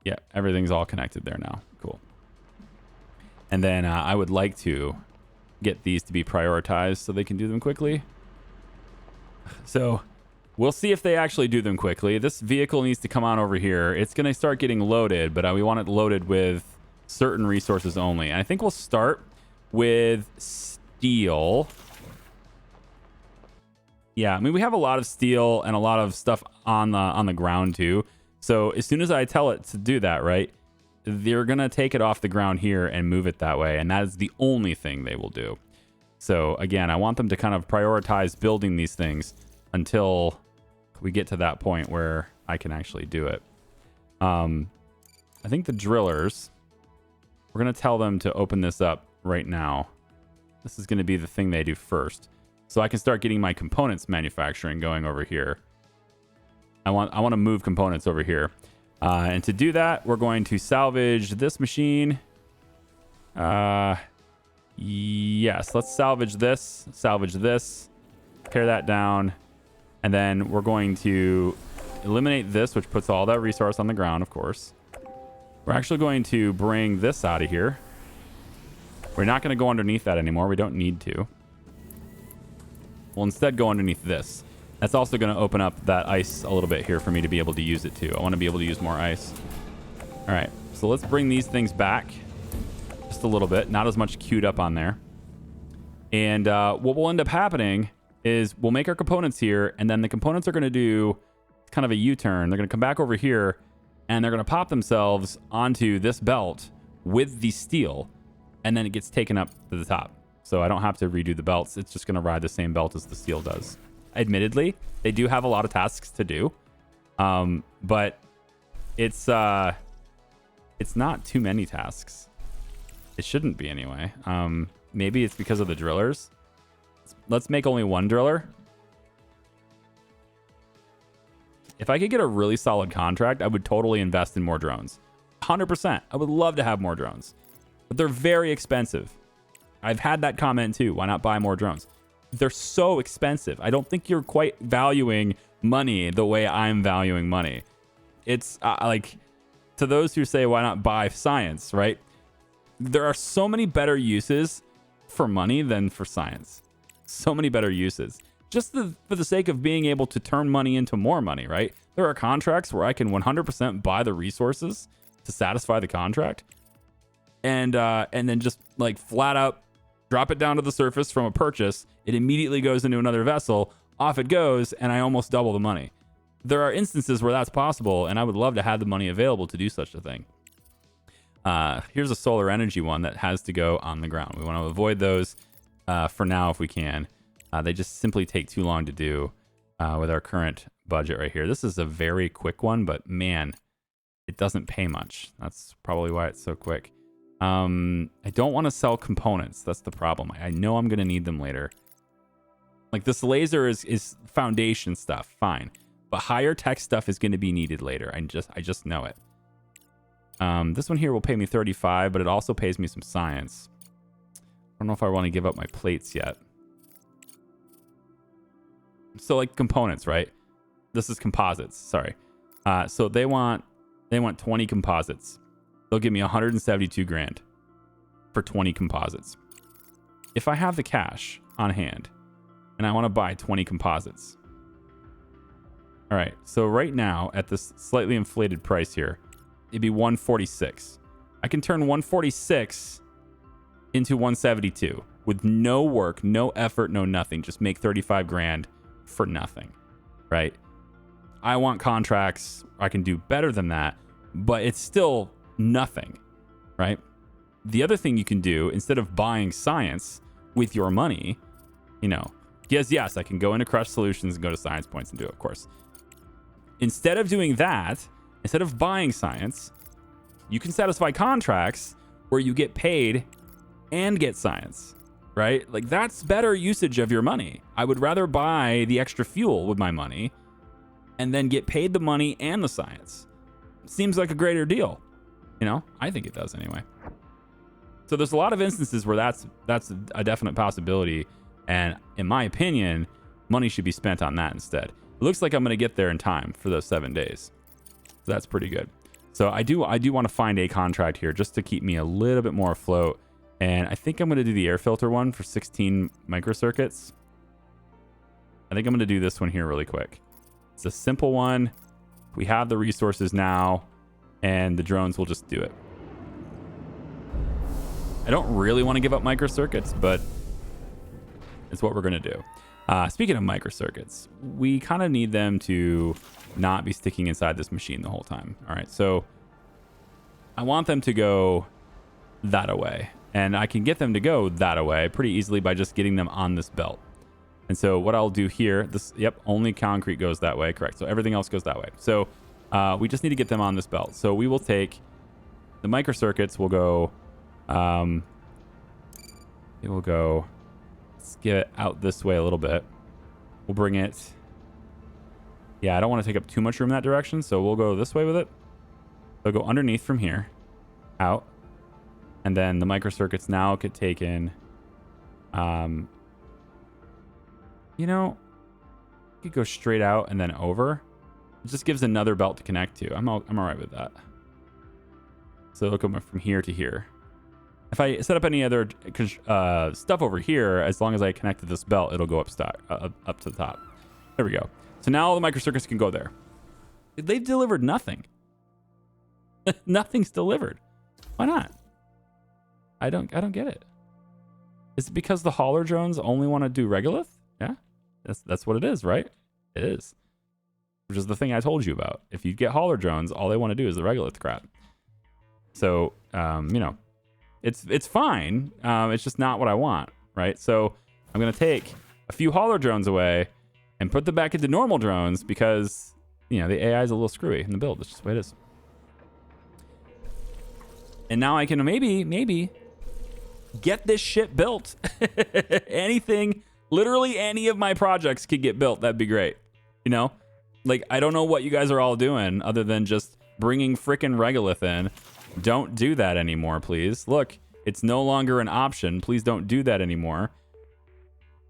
Yeah, everything's all connected there now. Cool. And then I would like to get these to be prioritized so they can do them quickly. So we'll see if they actually do them quickly. This vehicle needs to come on over here. It's going to start getting loaded, but we want it loaded with certain resources only. And I think we'll start with steel. Yeah, I mean, we have a lot of steel and a lot of stuff on the ground too. So as soon as I tell it to do that, right, they're going to take it off the ground here and move it that way. And that is the only thing they will do. So again, I want them to kind of prioritize building these things until we get to that point where I can actually do it. I think the drillers, we're going to tell them to open this up right now. This is going to be the thing they do first. So I can start getting my components manufacturing going over here. I want to move components over here. And to do that, we're going to salvage this machine. Yes, let's salvage this, tear that down. And then we're going to eliminate this, which puts all that resource on the ground, of course. We're actually going to bring this out of here. We're not going to go underneath that anymore. We don't need to. We'll instead go underneath this. That's also going to open up that ice a little bit here for me to be able to use it too. I want to be able to use more ice. All right, so let's bring these things back just a little bit. Not as much queued up on there. And what will end up happening is we'll make our components here, and then the components are going to do kind of a U-turn. They're going to come back over here, and they're going to pop themselves onto this belt with the steel, and then it gets taken up to the top. So I don't have to redo the belts. It's just going to ride the same belt as the steel does. Admittedly, they do have a lot of tasks to do, but it's not too many tasks. It shouldn't be anyway. Maybe it's because of the drillers. Let's make only one driller. If I could get a really solid contract, I would totally invest in more drones. 100%. I would love to have more drones, but they're very expensive. I've had that comment too. Why not buy more drones? They're so expensive. I don't think you're quite valuing money the way I'm valuing money. It's like, to those who say, why not buy science, right? There are so many better uses for money than for science. So many better uses. Just for the sake of being able to turn money into more money, right? There are contracts where I can 100% buy the resources to satisfy the contract, and then just like flat out drop it down to the surface from a purchase. It immediately goes into another vessel. Off it goes, and I almost double the money. There are instances where that's possible, and I would love to have the money available to do such a thing. Here's a solar energy one that has to go on the ground. We want to avoid those for now if we can. They just simply take too long to do with our current budget right here. This is a very quick one, but man, it doesn't pay much. That's probably why it's so quick. I don't want to sell components. That's the problem. I know I'm going to need them later. Like this laser is foundation stuff, fine. But higher tech stuff is going to be needed later. I just know it. This one here will pay me 35, but it also pays me some science. I don't know if I want to give up my plates yet. So like components, right? This is composites, sorry. So they want 20 composites. They'll give me 172 grand for 20 composites. If I have the cash on hand and I want to buy 20 composites. All right, so right now at this slightly inflated price here, it'd be 146. I can turn 146 into 172 with no work, no effort, no nothing. Just make 35 grand for nothing, right? I want contracts. I can do better than that, but it's still nothing, right? The other thing you can do, instead of buying science with your money, yes, I can go into CRUST Solutions and go to science points and do it, of course. Instead of doing that, instead of buying science, you can satisfy contracts where you get paid and get science, right? Like that's better usage of your money. I would rather buy the extra fuel with my money and then get paid the money and the science. Seems like a greater deal. I think it does anyway. So there's a lot of instances where that's a definite possibility. And in my opinion, money should be spent on that instead. It looks like I'm going to get there in time for those 7 days. So that's pretty good. So I do want to find a contract here just to keep me a little bit more afloat. And I think I'm going to do the air filter one for 16 microcircuits. I think I'm going to do this one here really quick. It's a simple one. We have the resources now, and the drones will just do it. I don't really want to give up microcircuits, but it's what we're going to do. Speaking of microcircuits, we kind of need them to not be sticking inside this machine the whole time. All right, so I want them to go that away, and I can get them to go that away pretty easily by just getting them on this belt. And so what I'll do here, only concrete goes that way, correct. So everything else goes that way. So we just need to get them on this belt. So we will take the microcircuits, we'll go, let's get it out this way a little bit. We'll bring it, I don't want to take up too much room in that direction, so we'll go this way with it. They'll go underneath from here, out, and then the microcircuits now get taken, could go straight out and then over. It just gives another belt to connect to. I'm all right with that. So it'll come from here to here. If I set up any other stuff over here, as long as I connect to this belt, it'll go up to the top. There we go. So now all the microcircuits can go there. They've delivered nothing. Nothing's delivered. Why not? I don't get it. Is it because the hauler drones only want to do regolith? Yeah. That's what it is, right? It is. Which is the thing I told you about. If you get hauler drones, all they want to do is the regolith crap. So, you know, it's fine. It's just not what I want, right? So I'm going to take a few hauler drones away and put them back into normal drones because, you know, the AI is a little screwy in the build. It's just the way it is. And now I can maybe get this shit built. Anything, literally any of my projects could get built. That'd be great. You know, like, I don't know what you guys are all doing other than just bringing frickin' regolith in. Don't do that anymore, please. Look, it's no longer an option. Please don't do that anymore.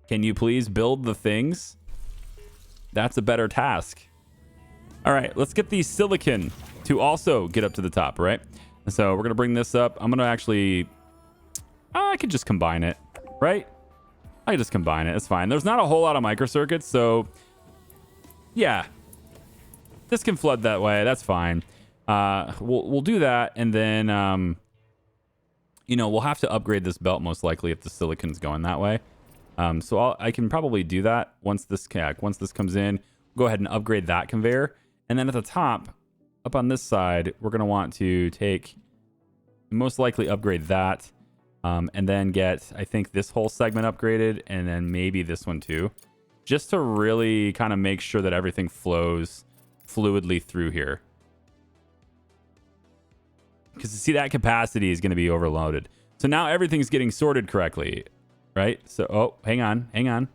Can you please build the things? That's a better task. All right, let's get the silicon to also get up to the top, right? So we're going to bring this up. I'm going to actually... I could just combine it, right? I could just combine it. It's fine. There's not a whole lot of microcircuits, so... yeah. This can flood that way. That's fine. We'll do that, and then... you know, we'll have to upgrade this belt most likely if the silicon's going that way. So I can probably do that once this comes in. Go ahead and upgrade that conveyor. And then at the top, up on this side, we're going to want to take, most likely upgrade that. And then get, I think, this whole segment upgraded. And then maybe this one too. Just to really kind of make sure that everything flows fluidly through here. Because you see that capacity is going to be overloaded. So now everything's getting sorted correctly. Right? So, oh, hang on.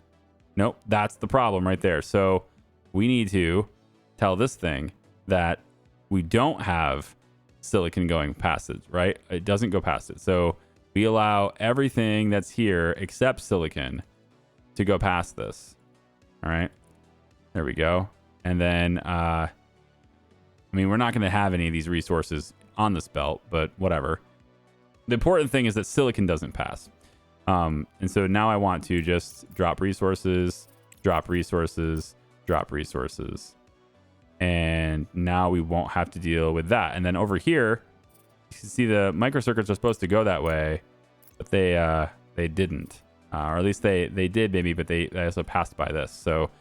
Nope, that's the problem right there. So we need to tell this thing that we don't have silicon going past it, right? It doesn't go past it. So we allow everything that's here except silicon to go past this. All right. There we go. And then, I mean, we're not going to have any of these resources on this belt, but whatever. The important thing is that silicon doesn't pass. And so now I want to just drop resources. And now we won't have to deal with that. And then over here, you can see the microcircuits are supposed to go that way, but they didn't. Or at least they did maybe, but they also passed by this. So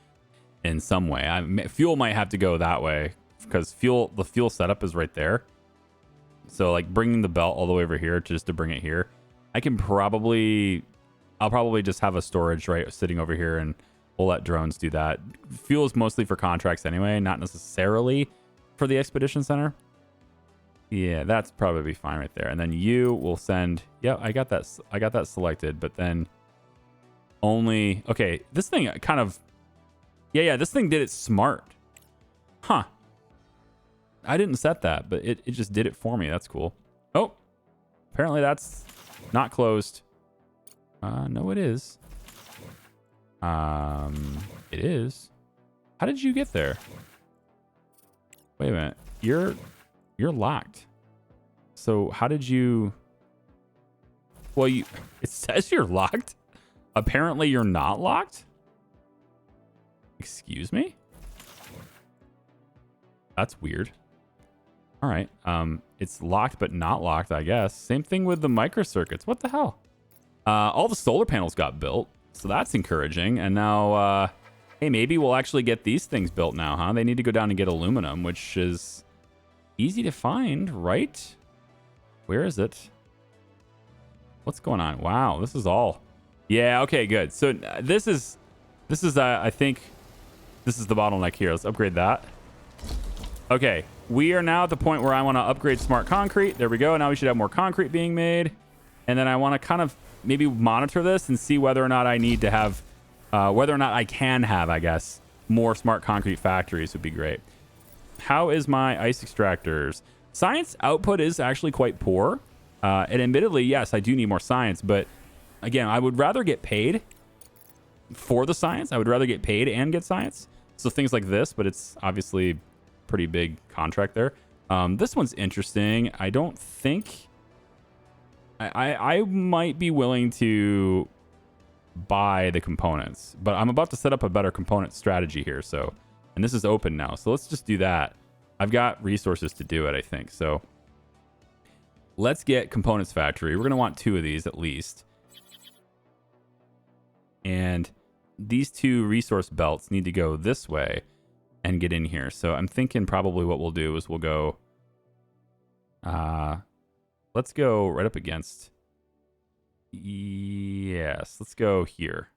in some way, fuel might have to go that way because the fuel setup is right there. So like bringing the belt all the way over here just to bring it here. I'll probably just have a storage right sitting over here and we'll let drones do that. Fuel is mostly for contracts anyway, not necessarily for the expedition center. Yeah, that's probably fine right there. And then you will send, yeah, I got that selected, but then only, okay, this thing kind of, yeah, this thing did it smart. Huh. I didn't set that, but it just did it for me. That's cool. Oh, apparently that's not closed. No, it is. It is. How did you get there? Wait a minute. You're locked. So how did you... Well, it says you're locked. Apparently you're not locked. Excuse me? That's weird. All right. It's locked but not locked, I guess. Same thing with the microcircuits. What the hell? All the solar panels got built, so that's encouraging. And now, hey, maybe we'll actually get these things built now, huh? They need to go down and get aluminum, which is easy to find, right? Where is it? What's going on? Wow, this is all... Yeah, okay, good. So this is I think this is the bottleneck here. Let's upgrade that. Okay, we are now at the point where I want to upgrade smart concrete. There we go. Now we should have more concrete being made. And then I want to kind of maybe monitor this and see whether or not I need to have, whether or not I can have, I guess, more smart concrete factories would be great. How is my ice extractors? Science output is actually quite poor. And admittedly, yes, I do need more science. But again, I would rather get paid for the science. I would rather get paid and get science. So things like this, but it's obviously pretty big contract there. This one's interesting. I don't think... I might be willing to buy the components, but I'm about to set up a better component strategy here. So, and this is open now. So let's just do that. I've got resources to do it, I think. So let's get components factory. We're going to want 2 of these at least. And these two resource belts need to go this way and get in here. So I'm thinking probably what we'll do is we'll go, let's go right up against, yes, let's go here.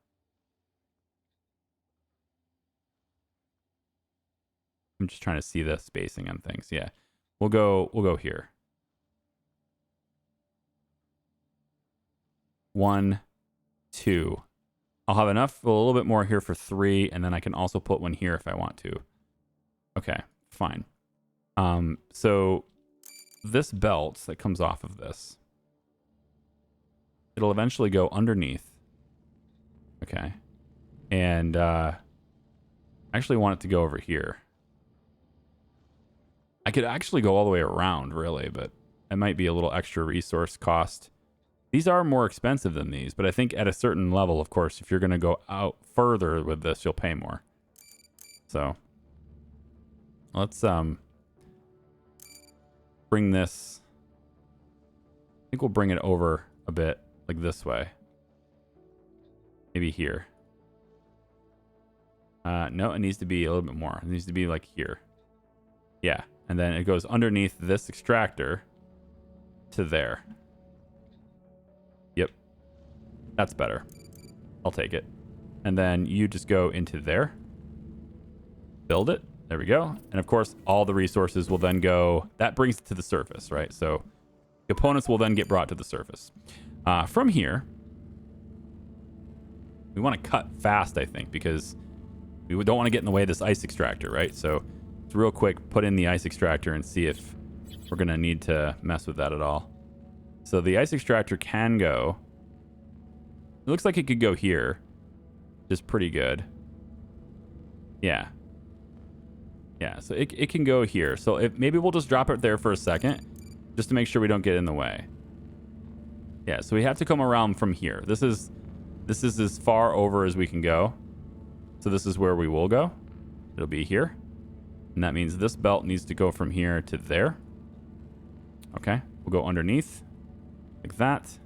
I'm just trying to see the spacing on things. Yeah, we'll go here. 1, 2. I'll have enough, a little bit more here for 3, and then I can also put one here if I want to. Okay, fine. So this belt that comes off of this, it'll eventually go underneath. Okay. And I actually want it to go over here. I could actually go all the way around, really, but it might be a little extra resource cost. These are more expensive than these, but I think at a certain level, of course, if you're going to go out further with this, you'll pay more. So let's bring this. I think we'll bring it over a bit, like this way. Maybe here. No, it needs to be a little bit more. It needs to be like here. Yeah, and then it goes underneath this extractor to there. Yep, that's better. I'll take it. And then you just go into there. Build it. There we go. And of course, all the resources will then go. That brings it to the surface, right? So components will then get brought to the surface. From here, we want to cut fast, I think, because we don't want to get in the way of this ice extractor, right? So it's real quick, put in the ice extractor and see if we're going to need to mess with that at all. So the ice extractor can go. It looks like it could go here. Just pretty good. Yeah. Yeah, so it can go here. So maybe we'll just drop it there for a second, just to make sure we don't get in the way. Yeah, so we have to come around from here. This is as far over as we can go. So this is where we will go. It'll be here. And that means this belt needs to go from here to there. Okay, we'll go underneath like that.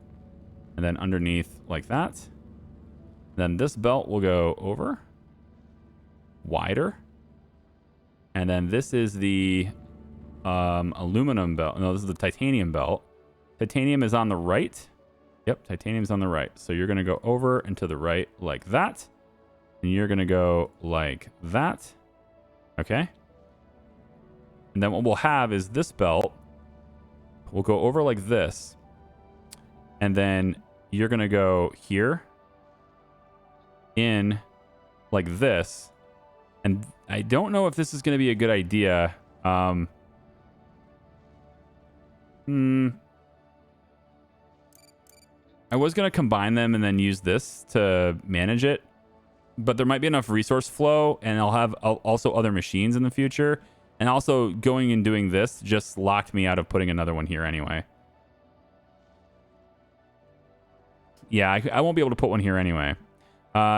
And then underneath like that. Then this belt will go over. Wider. And then this is the aluminum belt. No, this is the titanium belt. Titanium is on the right. Yep, titanium's on the right. So you're going to go over and to the right like that. And you're going to go like that. Okay. And then what we'll have is this belt. We'll go over like this. And then you're going to go here. In like this. And I don't know if this is going to be a good idea. I was going to combine them and then use this to manage it. But there might be enough resource flow, and I'll have also other machines in the future. And also going and doing this just locked me out of putting another one here anyway. Yeah, I won't be able to put one here anyway.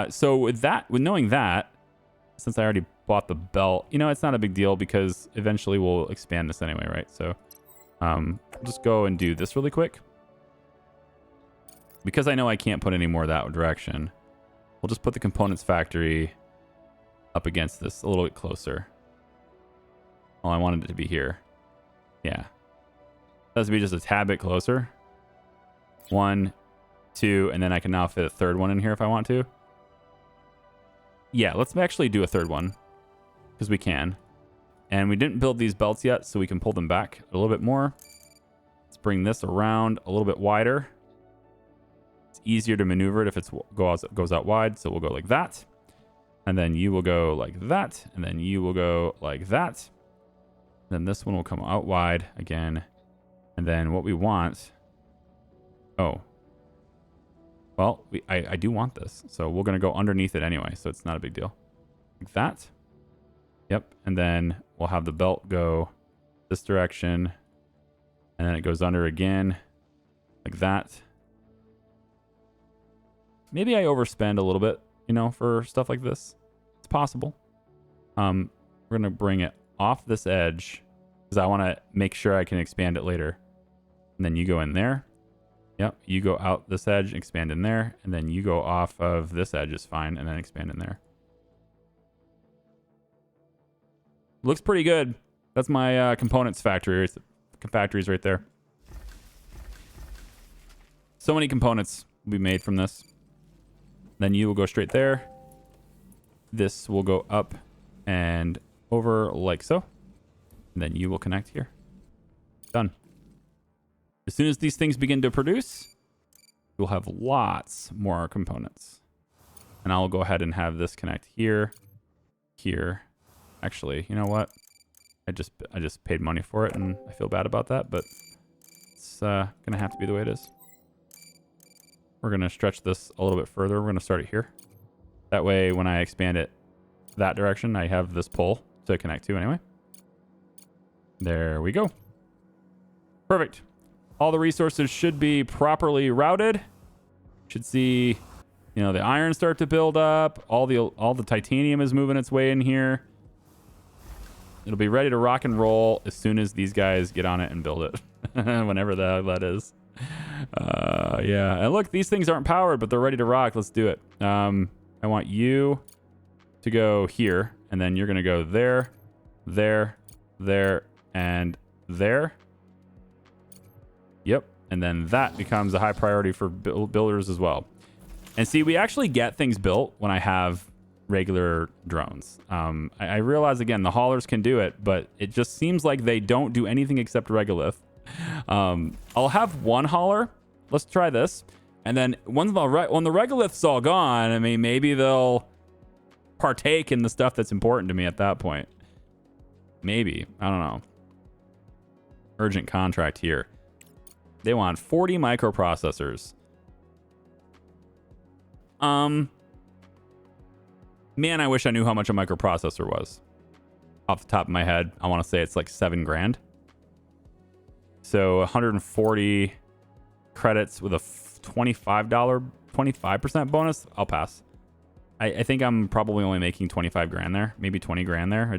So with knowing that, since I already bought the belt, it's not a big deal because eventually we'll expand this anyway, right? So I'll just go and do this really quick. Because I know I can't put any more that direction, we'll just put the components factory up against this a little bit closer. Oh, I wanted it to be here. Yeah. It has to be just a tad bit closer. 1, 2, and then I can now fit a third one in here if I want to. Yeah, let's actually do a third one because we can. And we didn't build these belts yet, so we can pull them back a little bit more. Let's bring this around a little bit wider. It's easier to maneuver it if it goes out wide, so we'll go like that. And then you will go like that, and then you will go like that. Then this one will come out wide again. And then what we want... Oh. Well, I do want this, so we're going to go underneath it anyway, so it's not a big deal. Like that. Yep, and then we'll have the belt go this direction, and then it goes under again, like that. Maybe I overspend a little bit, for stuff like this. It's possible. We're going to bring it off this edge, because I want to make sure I can expand it later. And then you go in there. Yep, you go out this edge, expand in there, and then you go off of this edge is fine, and then expand in there. Looks pretty good. That's my components factories right there. So many components will be made from this. Then you will go straight there. This will go up and over like so. And then you will connect here. Done. As soon as these things begin to produce, you'll have lots more components. And I'll go ahead and have this connect here, here. Actually, you know what? I just paid money for it, and I feel bad about that, but it's gonna have to be the way it is. We're gonna stretch this a little bit further. We're gonna start it here. That way, when I expand it that direction, I have this pole to connect to anyway. There we go. Perfect. All the resources should be properly routed. Should see, you know, the iron start to build up. All the titanium is moving its way in here. It'll be ready to rock and roll as soon as these guys get on it and build it. Whenever that is. Yeah. And look, these things aren't powered, but they're ready to rock. Let's do it. I want you to go here, and then you're going to go there, there, there, and there. Yep. And then that becomes a high priority for builders as well. And see, we actually get things built when I have regular drones. I realize, again, the haulers can do it, but it just seems like they don't do anything except regolith. I'll have one hauler. Let's try this. And then when the regolith's all gone, I mean, maybe they'll partake in the stuff that's important to me at that point. Maybe. I don't know. Urgent contract here. They want 40 microprocessors. Man, I wish I knew how much a microprocessor was. Off the top of my head, I want to say it's like $7 grand. So 140 credits with a $25% bonus. I'll pass. I think I'm probably only making 25 grand there, maybe 20 grand there.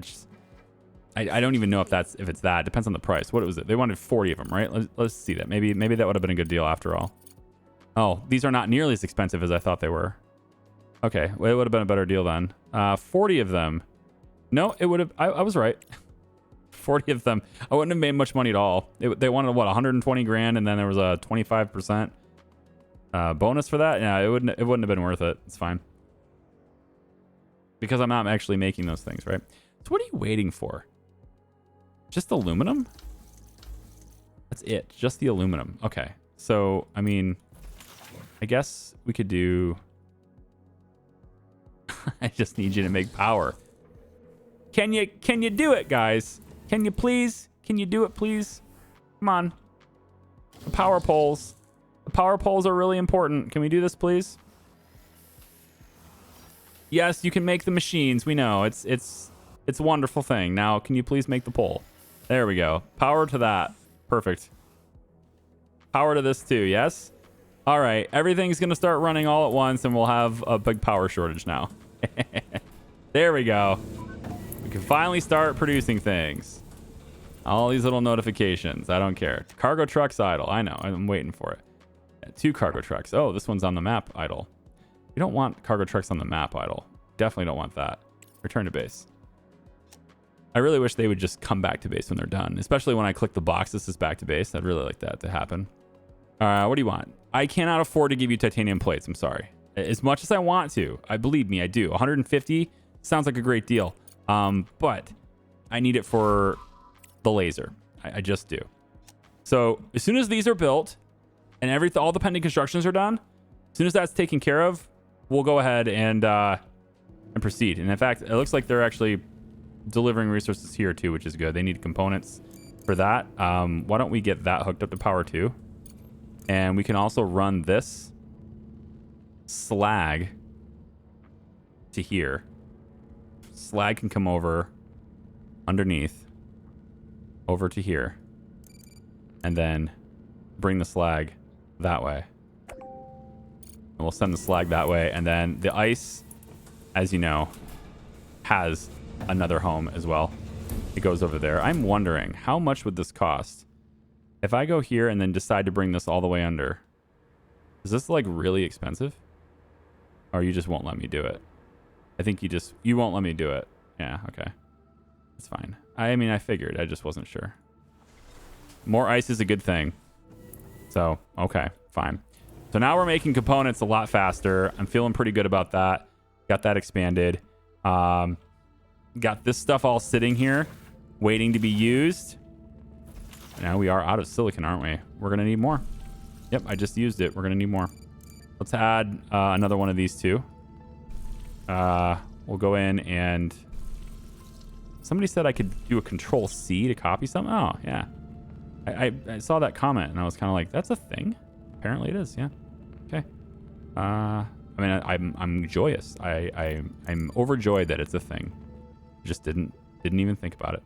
I don't even know if it's that. It depends on the price. What was it? They wanted 40 of them, right? Let's see that. Maybe that would have been a good deal after all. Oh, these are not nearly as expensive as I thought they were. Okay, well, it would have been a better deal then. 40 of them. No, it would have. I was right. 40 of them. I wouldn't have made much money at all. They wanted, what, 120 grand, and then there was a 25% bonus for that. Yeah, it wouldn't have been worth it. It's fine. Because I'm not actually making those things, right? So what are you waiting for? Just aluminum? That's it. Just the aluminum. Okay. So, I mean, I guess we could do... I just need you to make power. Can you do it, guys? Can you please? Can you do it, please? Come on. The power poles. The power poles are really important. Can we do this, please? Yes, you can make the machines. We know. It's a wonderful thing. Now, can you please make the pole? There we go. Power to that. Perfect. Power to this too, yes? All right. Everything's going to start running all at once, and we'll have a big power shortage now. There we go. We can finally start producing things. All these little notifications. I don't care. Cargo trucks idle. I know. I'm waiting for it. 2 cargo trucks. Oh, this one's on the map idle. We don't want cargo trucks on the map idle. Definitely don't want that. Return to base. I really wish they would just come back to base when they're done, especially when I click the box. This is back to base. I'd really like that to happen. What do you want? I cannot afford to give you titanium plates. I'm sorry. As much as I want to, believe me, I do. 150 sounds like a great deal. But I need it for the laser. I just do. So as soon as these are built and all the pending constructions are done, as soon as that's taken care of, we'll go ahead and proceed. And in fact, it looks like they're actually delivering resources here too, which is good. They need components for that. Why don't we get that hooked up to power too? And we can also run this slag to here. Slag can come over underneath over to here and then bring the slag that way. And we'll send the slag that way. And then the ice, as you know, has another home as well. It goes over there. I'm wondering, how much would this cost? If I go here and then decide to bring this all the way under, Is this like really expensive? Or you just won't let me do it? I think you won't let me do it. Yeah, okay. It's fine. I mean, I figured. I just wasn't sure. More ice is a good thing. So, okay, fine. So now we're making components a lot faster. I'm feeling pretty good about that. Got that expanded. Got this stuff all sitting here, waiting to be used. Now we are out of silicon, aren't we? We're going to need more. Yep, I just used it. We're going to need more. Let's add another one of these two. We'll go in and... Somebody said I could do a Control-C to copy something. Oh, yeah. I saw that comment, and I was kind of like, that's a thing? Apparently it is, yeah. Okay. I mean, I'm joyous. I'm overjoyed that it's a thing. Just didn't even think about it.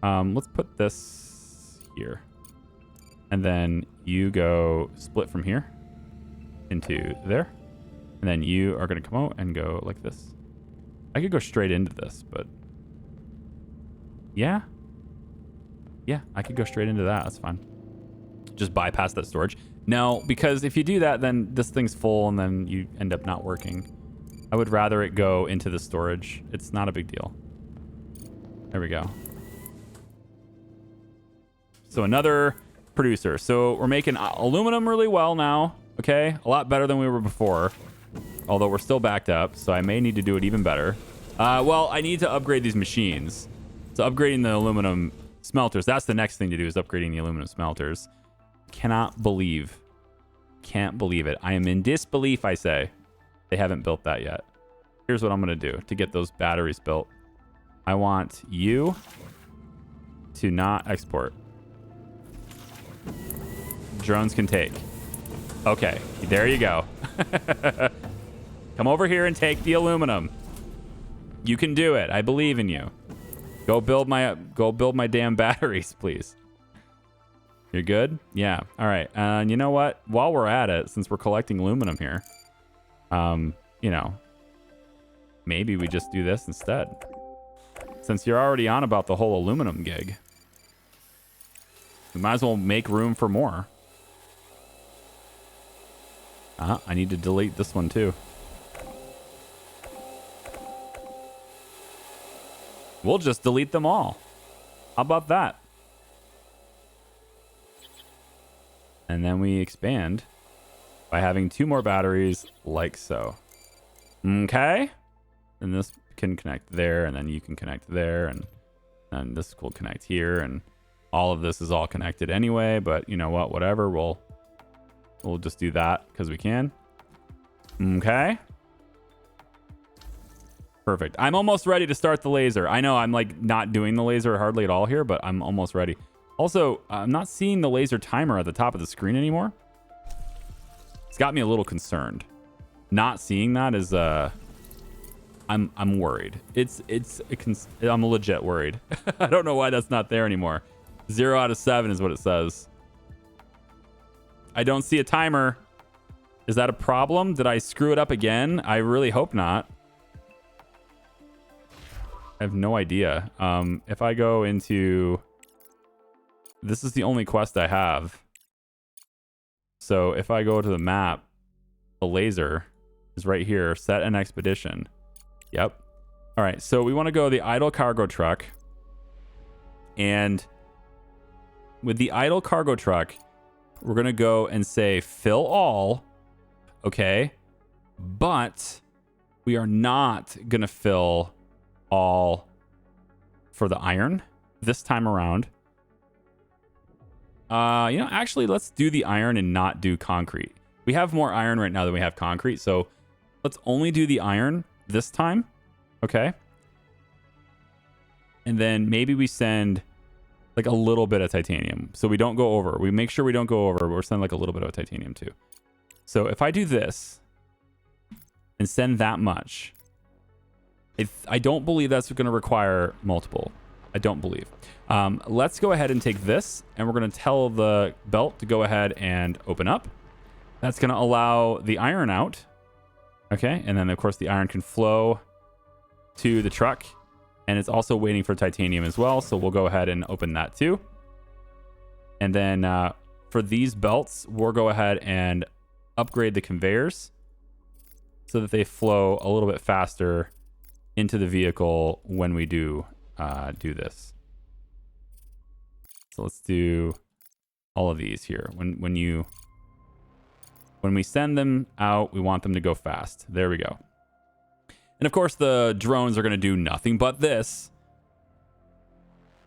Let's put this here. And then you go split from here into there. And then you are going to come out and go like this. I could go straight into this, but... Yeah. Yeah, I could go straight into that. That's fine. Just bypass that storage. No, because if you do that, then this thing's full and then you end up not working. I would rather it go into the storage. It's not a big deal. There we go. So another producer. So we're making aluminum really well now. Okay, a lot better than we were before. Although we're still backed up, so I may need to do it even better. Well, I need to upgrade these machines. So upgrading the aluminum smelters. That's the next thing to do, is upgrading the aluminum smelters. Can't believe it. I am in disbelief, I say. They haven't built that yet. Here's what I'm going to do to get those batteries built. I want you to not export. Drones can take. Okay, there you go. Come over here and take the aluminum. You can do it. I believe in you. Go build my damn batteries, please. You're good? Yeah. All right. And you know what? While we're at it, since we're collecting aluminum here, you know, maybe we just do this instead. Since you're already on about the whole aluminum gig, we might as well make room for more. I need to delete this one too. We'll just delete them all. How about that? And then we expand by having 2 more batteries like so. Okay. And this can connect there, and then you can connect there, and this will connect here, and all of this is all connected anyway, but you know what? Whatever. We'll just do that because we can. Okay. Perfect. I'm almost ready to start the laser. I know I'm like not doing the laser hardly at all here, but I'm almost ready. Also, I'm not seeing the laser timer at the top of the screen anymore. It's got me a little concerned. Not seeing that is I'm worried. I'm legit worried. I don't know why that's not there anymore. 0 out of 7 is what it says. I don't see a timer. Is that a problem? Did I screw it up again? I really hope not. I have no idea. If I go into... This is the only quest I have. So if I go to the map, the laser is right here. Set an expedition. Yep. All right. So we want to go the idle cargo truck. And with the idle cargo truck, we're going to go and say fill all. Okay. But we are not going to fill all for the iron this time around. You know, actually, let's do the iron and not do concrete. We have more iron right now than we have concrete, so let's only do the iron this time. Okay. And then maybe we send like a little bit of titanium, so we don't go over. We make sure we don't go over, but we're sending like a little bit of titanium too. So if I do this and send that much, I don't believe that's going to require multiple. I don't believe. Let's go ahead and take this, and we're going to tell the belt to go ahead and open up. That's going to allow the iron out. Okay, and then of course the iron can flow to the truck, and it's also waiting for titanium as well, so we'll go ahead and open that too. And then for these belts, we'll go ahead and upgrade the conveyors so that they flow a little bit faster into the vehicle when we do this. So let's do all of these here. When we send them out, we want them to go fast. There we go. And of course, the drones are going to do nothing but this.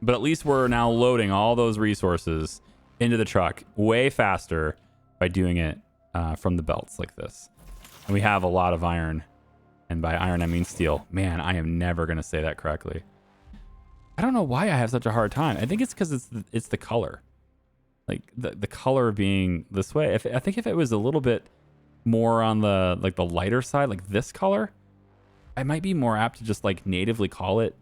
But at least we're now loading all those resources into the truck way faster by doing it from the belts like this. And we have a lot of iron. And by iron, I mean steel. Man, I am never going to say that correctly. I don't know why I have such a hard time. I think it's because it's the color. Like the color being this way. I think if it was a little bit more on the lighter side, like this color, I might be more apt to just like natively call it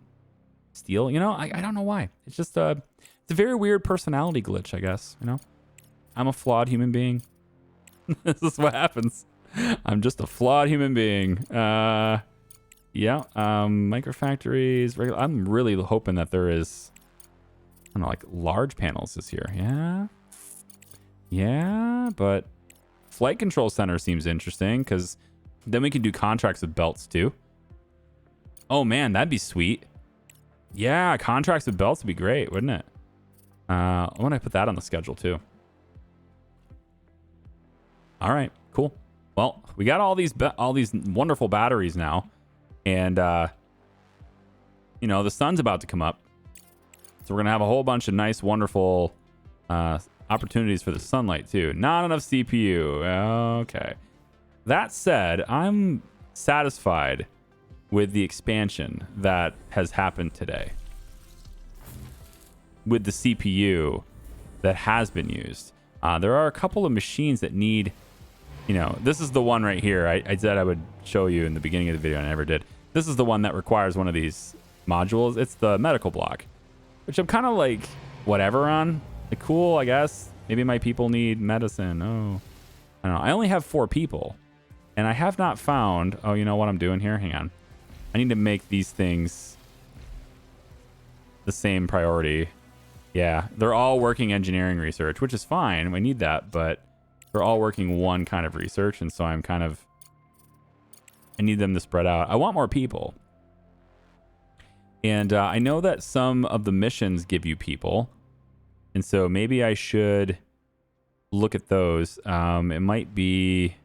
steel. You know, I don't know why. It's just it's a very weird personality glitch, I guess. You know, I'm a flawed human being. This is what happens. I'm just a flawed human being. Yeah. Microfactories. I'm really hoping that there is, I don't know, like large panels this year. Yeah. Yeah, but flight control center seems interesting because then we can do contracts with belts too. Oh man, that'd be sweet. Yeah, contracts with belts would be great, wouldn't it? I want to put that on the schedule too. All right, cool. Well, we got all these wonderful batteries now, and you know, the sun's about to come up, so we're gonna have a whole bunch of nice, wonderful opportunities for the sunlight too. Not enough CPU. Okay. That said, I'm satisfied with the expansion that has happened today with the CPU that has been used. There are a couple of machines that need, you know, this is the one right here. I said I would show you in the beginning of the video and I never did. This is the one that requires one of these modules. It's the medical block, which I'm kind of like whatever on. Like, cool, I guess. Maybe my people need medicine. Oh, I don't know. I only have 4 people and I have not found, oh, you know what I'm doing here? Hang on. I need to make these things the same priority. Yeah, they're all working engineering research, which is fine. We need that, but they're all working one kind of research. And so I need them to spread out. I want more people. And I know that some of the missions give you people. And so maybe I should look at those. It might be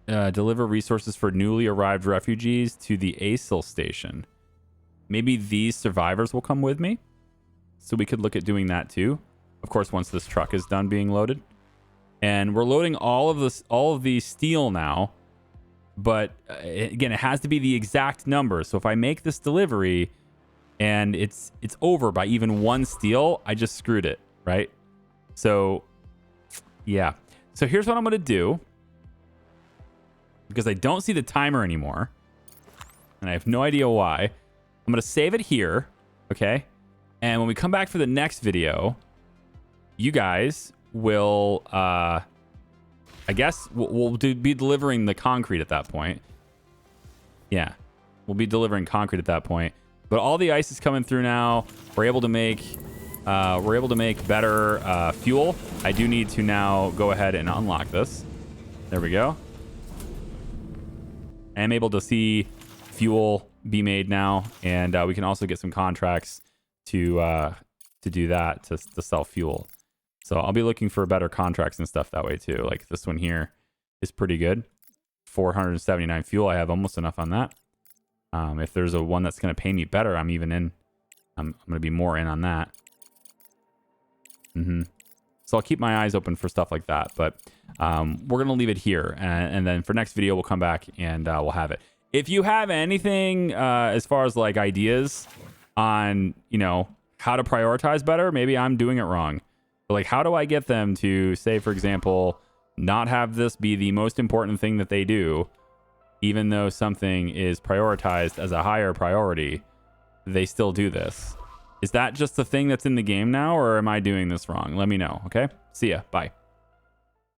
deliver resources for newly arrived refugees to the ASIL station. Maybe these survivors will come with me. So we could look at doing that too. Of course, once this truck is done being loaded. And we're loading all of the steel now. But again, it has to be the exact number. So if I make this delivery and it's over by even 1 steel, I just screwed it, right? So yeah. So here's what I'm going to do. Because I don't see the timer anymore. And I have no idea why. I'm going to save it here. Okay. And when we come back for the next video, you guys will, I guess we'll be delivering the concrete at that point. Yeah. We'll be delivering concrete at that point. But all the ice is coming through now. We're able to make better fuel. I do need to now go ahead and unlock this. There we go. I am able to see fuel be made now, and we can also get some contracts to do that, to sell fuel. So I'll be looking for better contracts and stuff that way too. Like this one here is pretty good. 479 fuel. I have almost enough on that. If there's a one that's going to pay me better, I'm going to be more in on that. So I'll keep my eyes open for stuff like that. But we're going to leave it here. And then for next video, we'll come back and we'll have it. If you have anything as far as like ideas on, you know, how to prioritize better, maybe I'm doing it wrong. But like, how do I get them to say, for example, not have this be the most important thing that they do, even though something is prioritized as a higher priority, they still do this? Is that just the thing that's in the game now, or am I doing this wrong? Let me know, okay? See ya. Bye.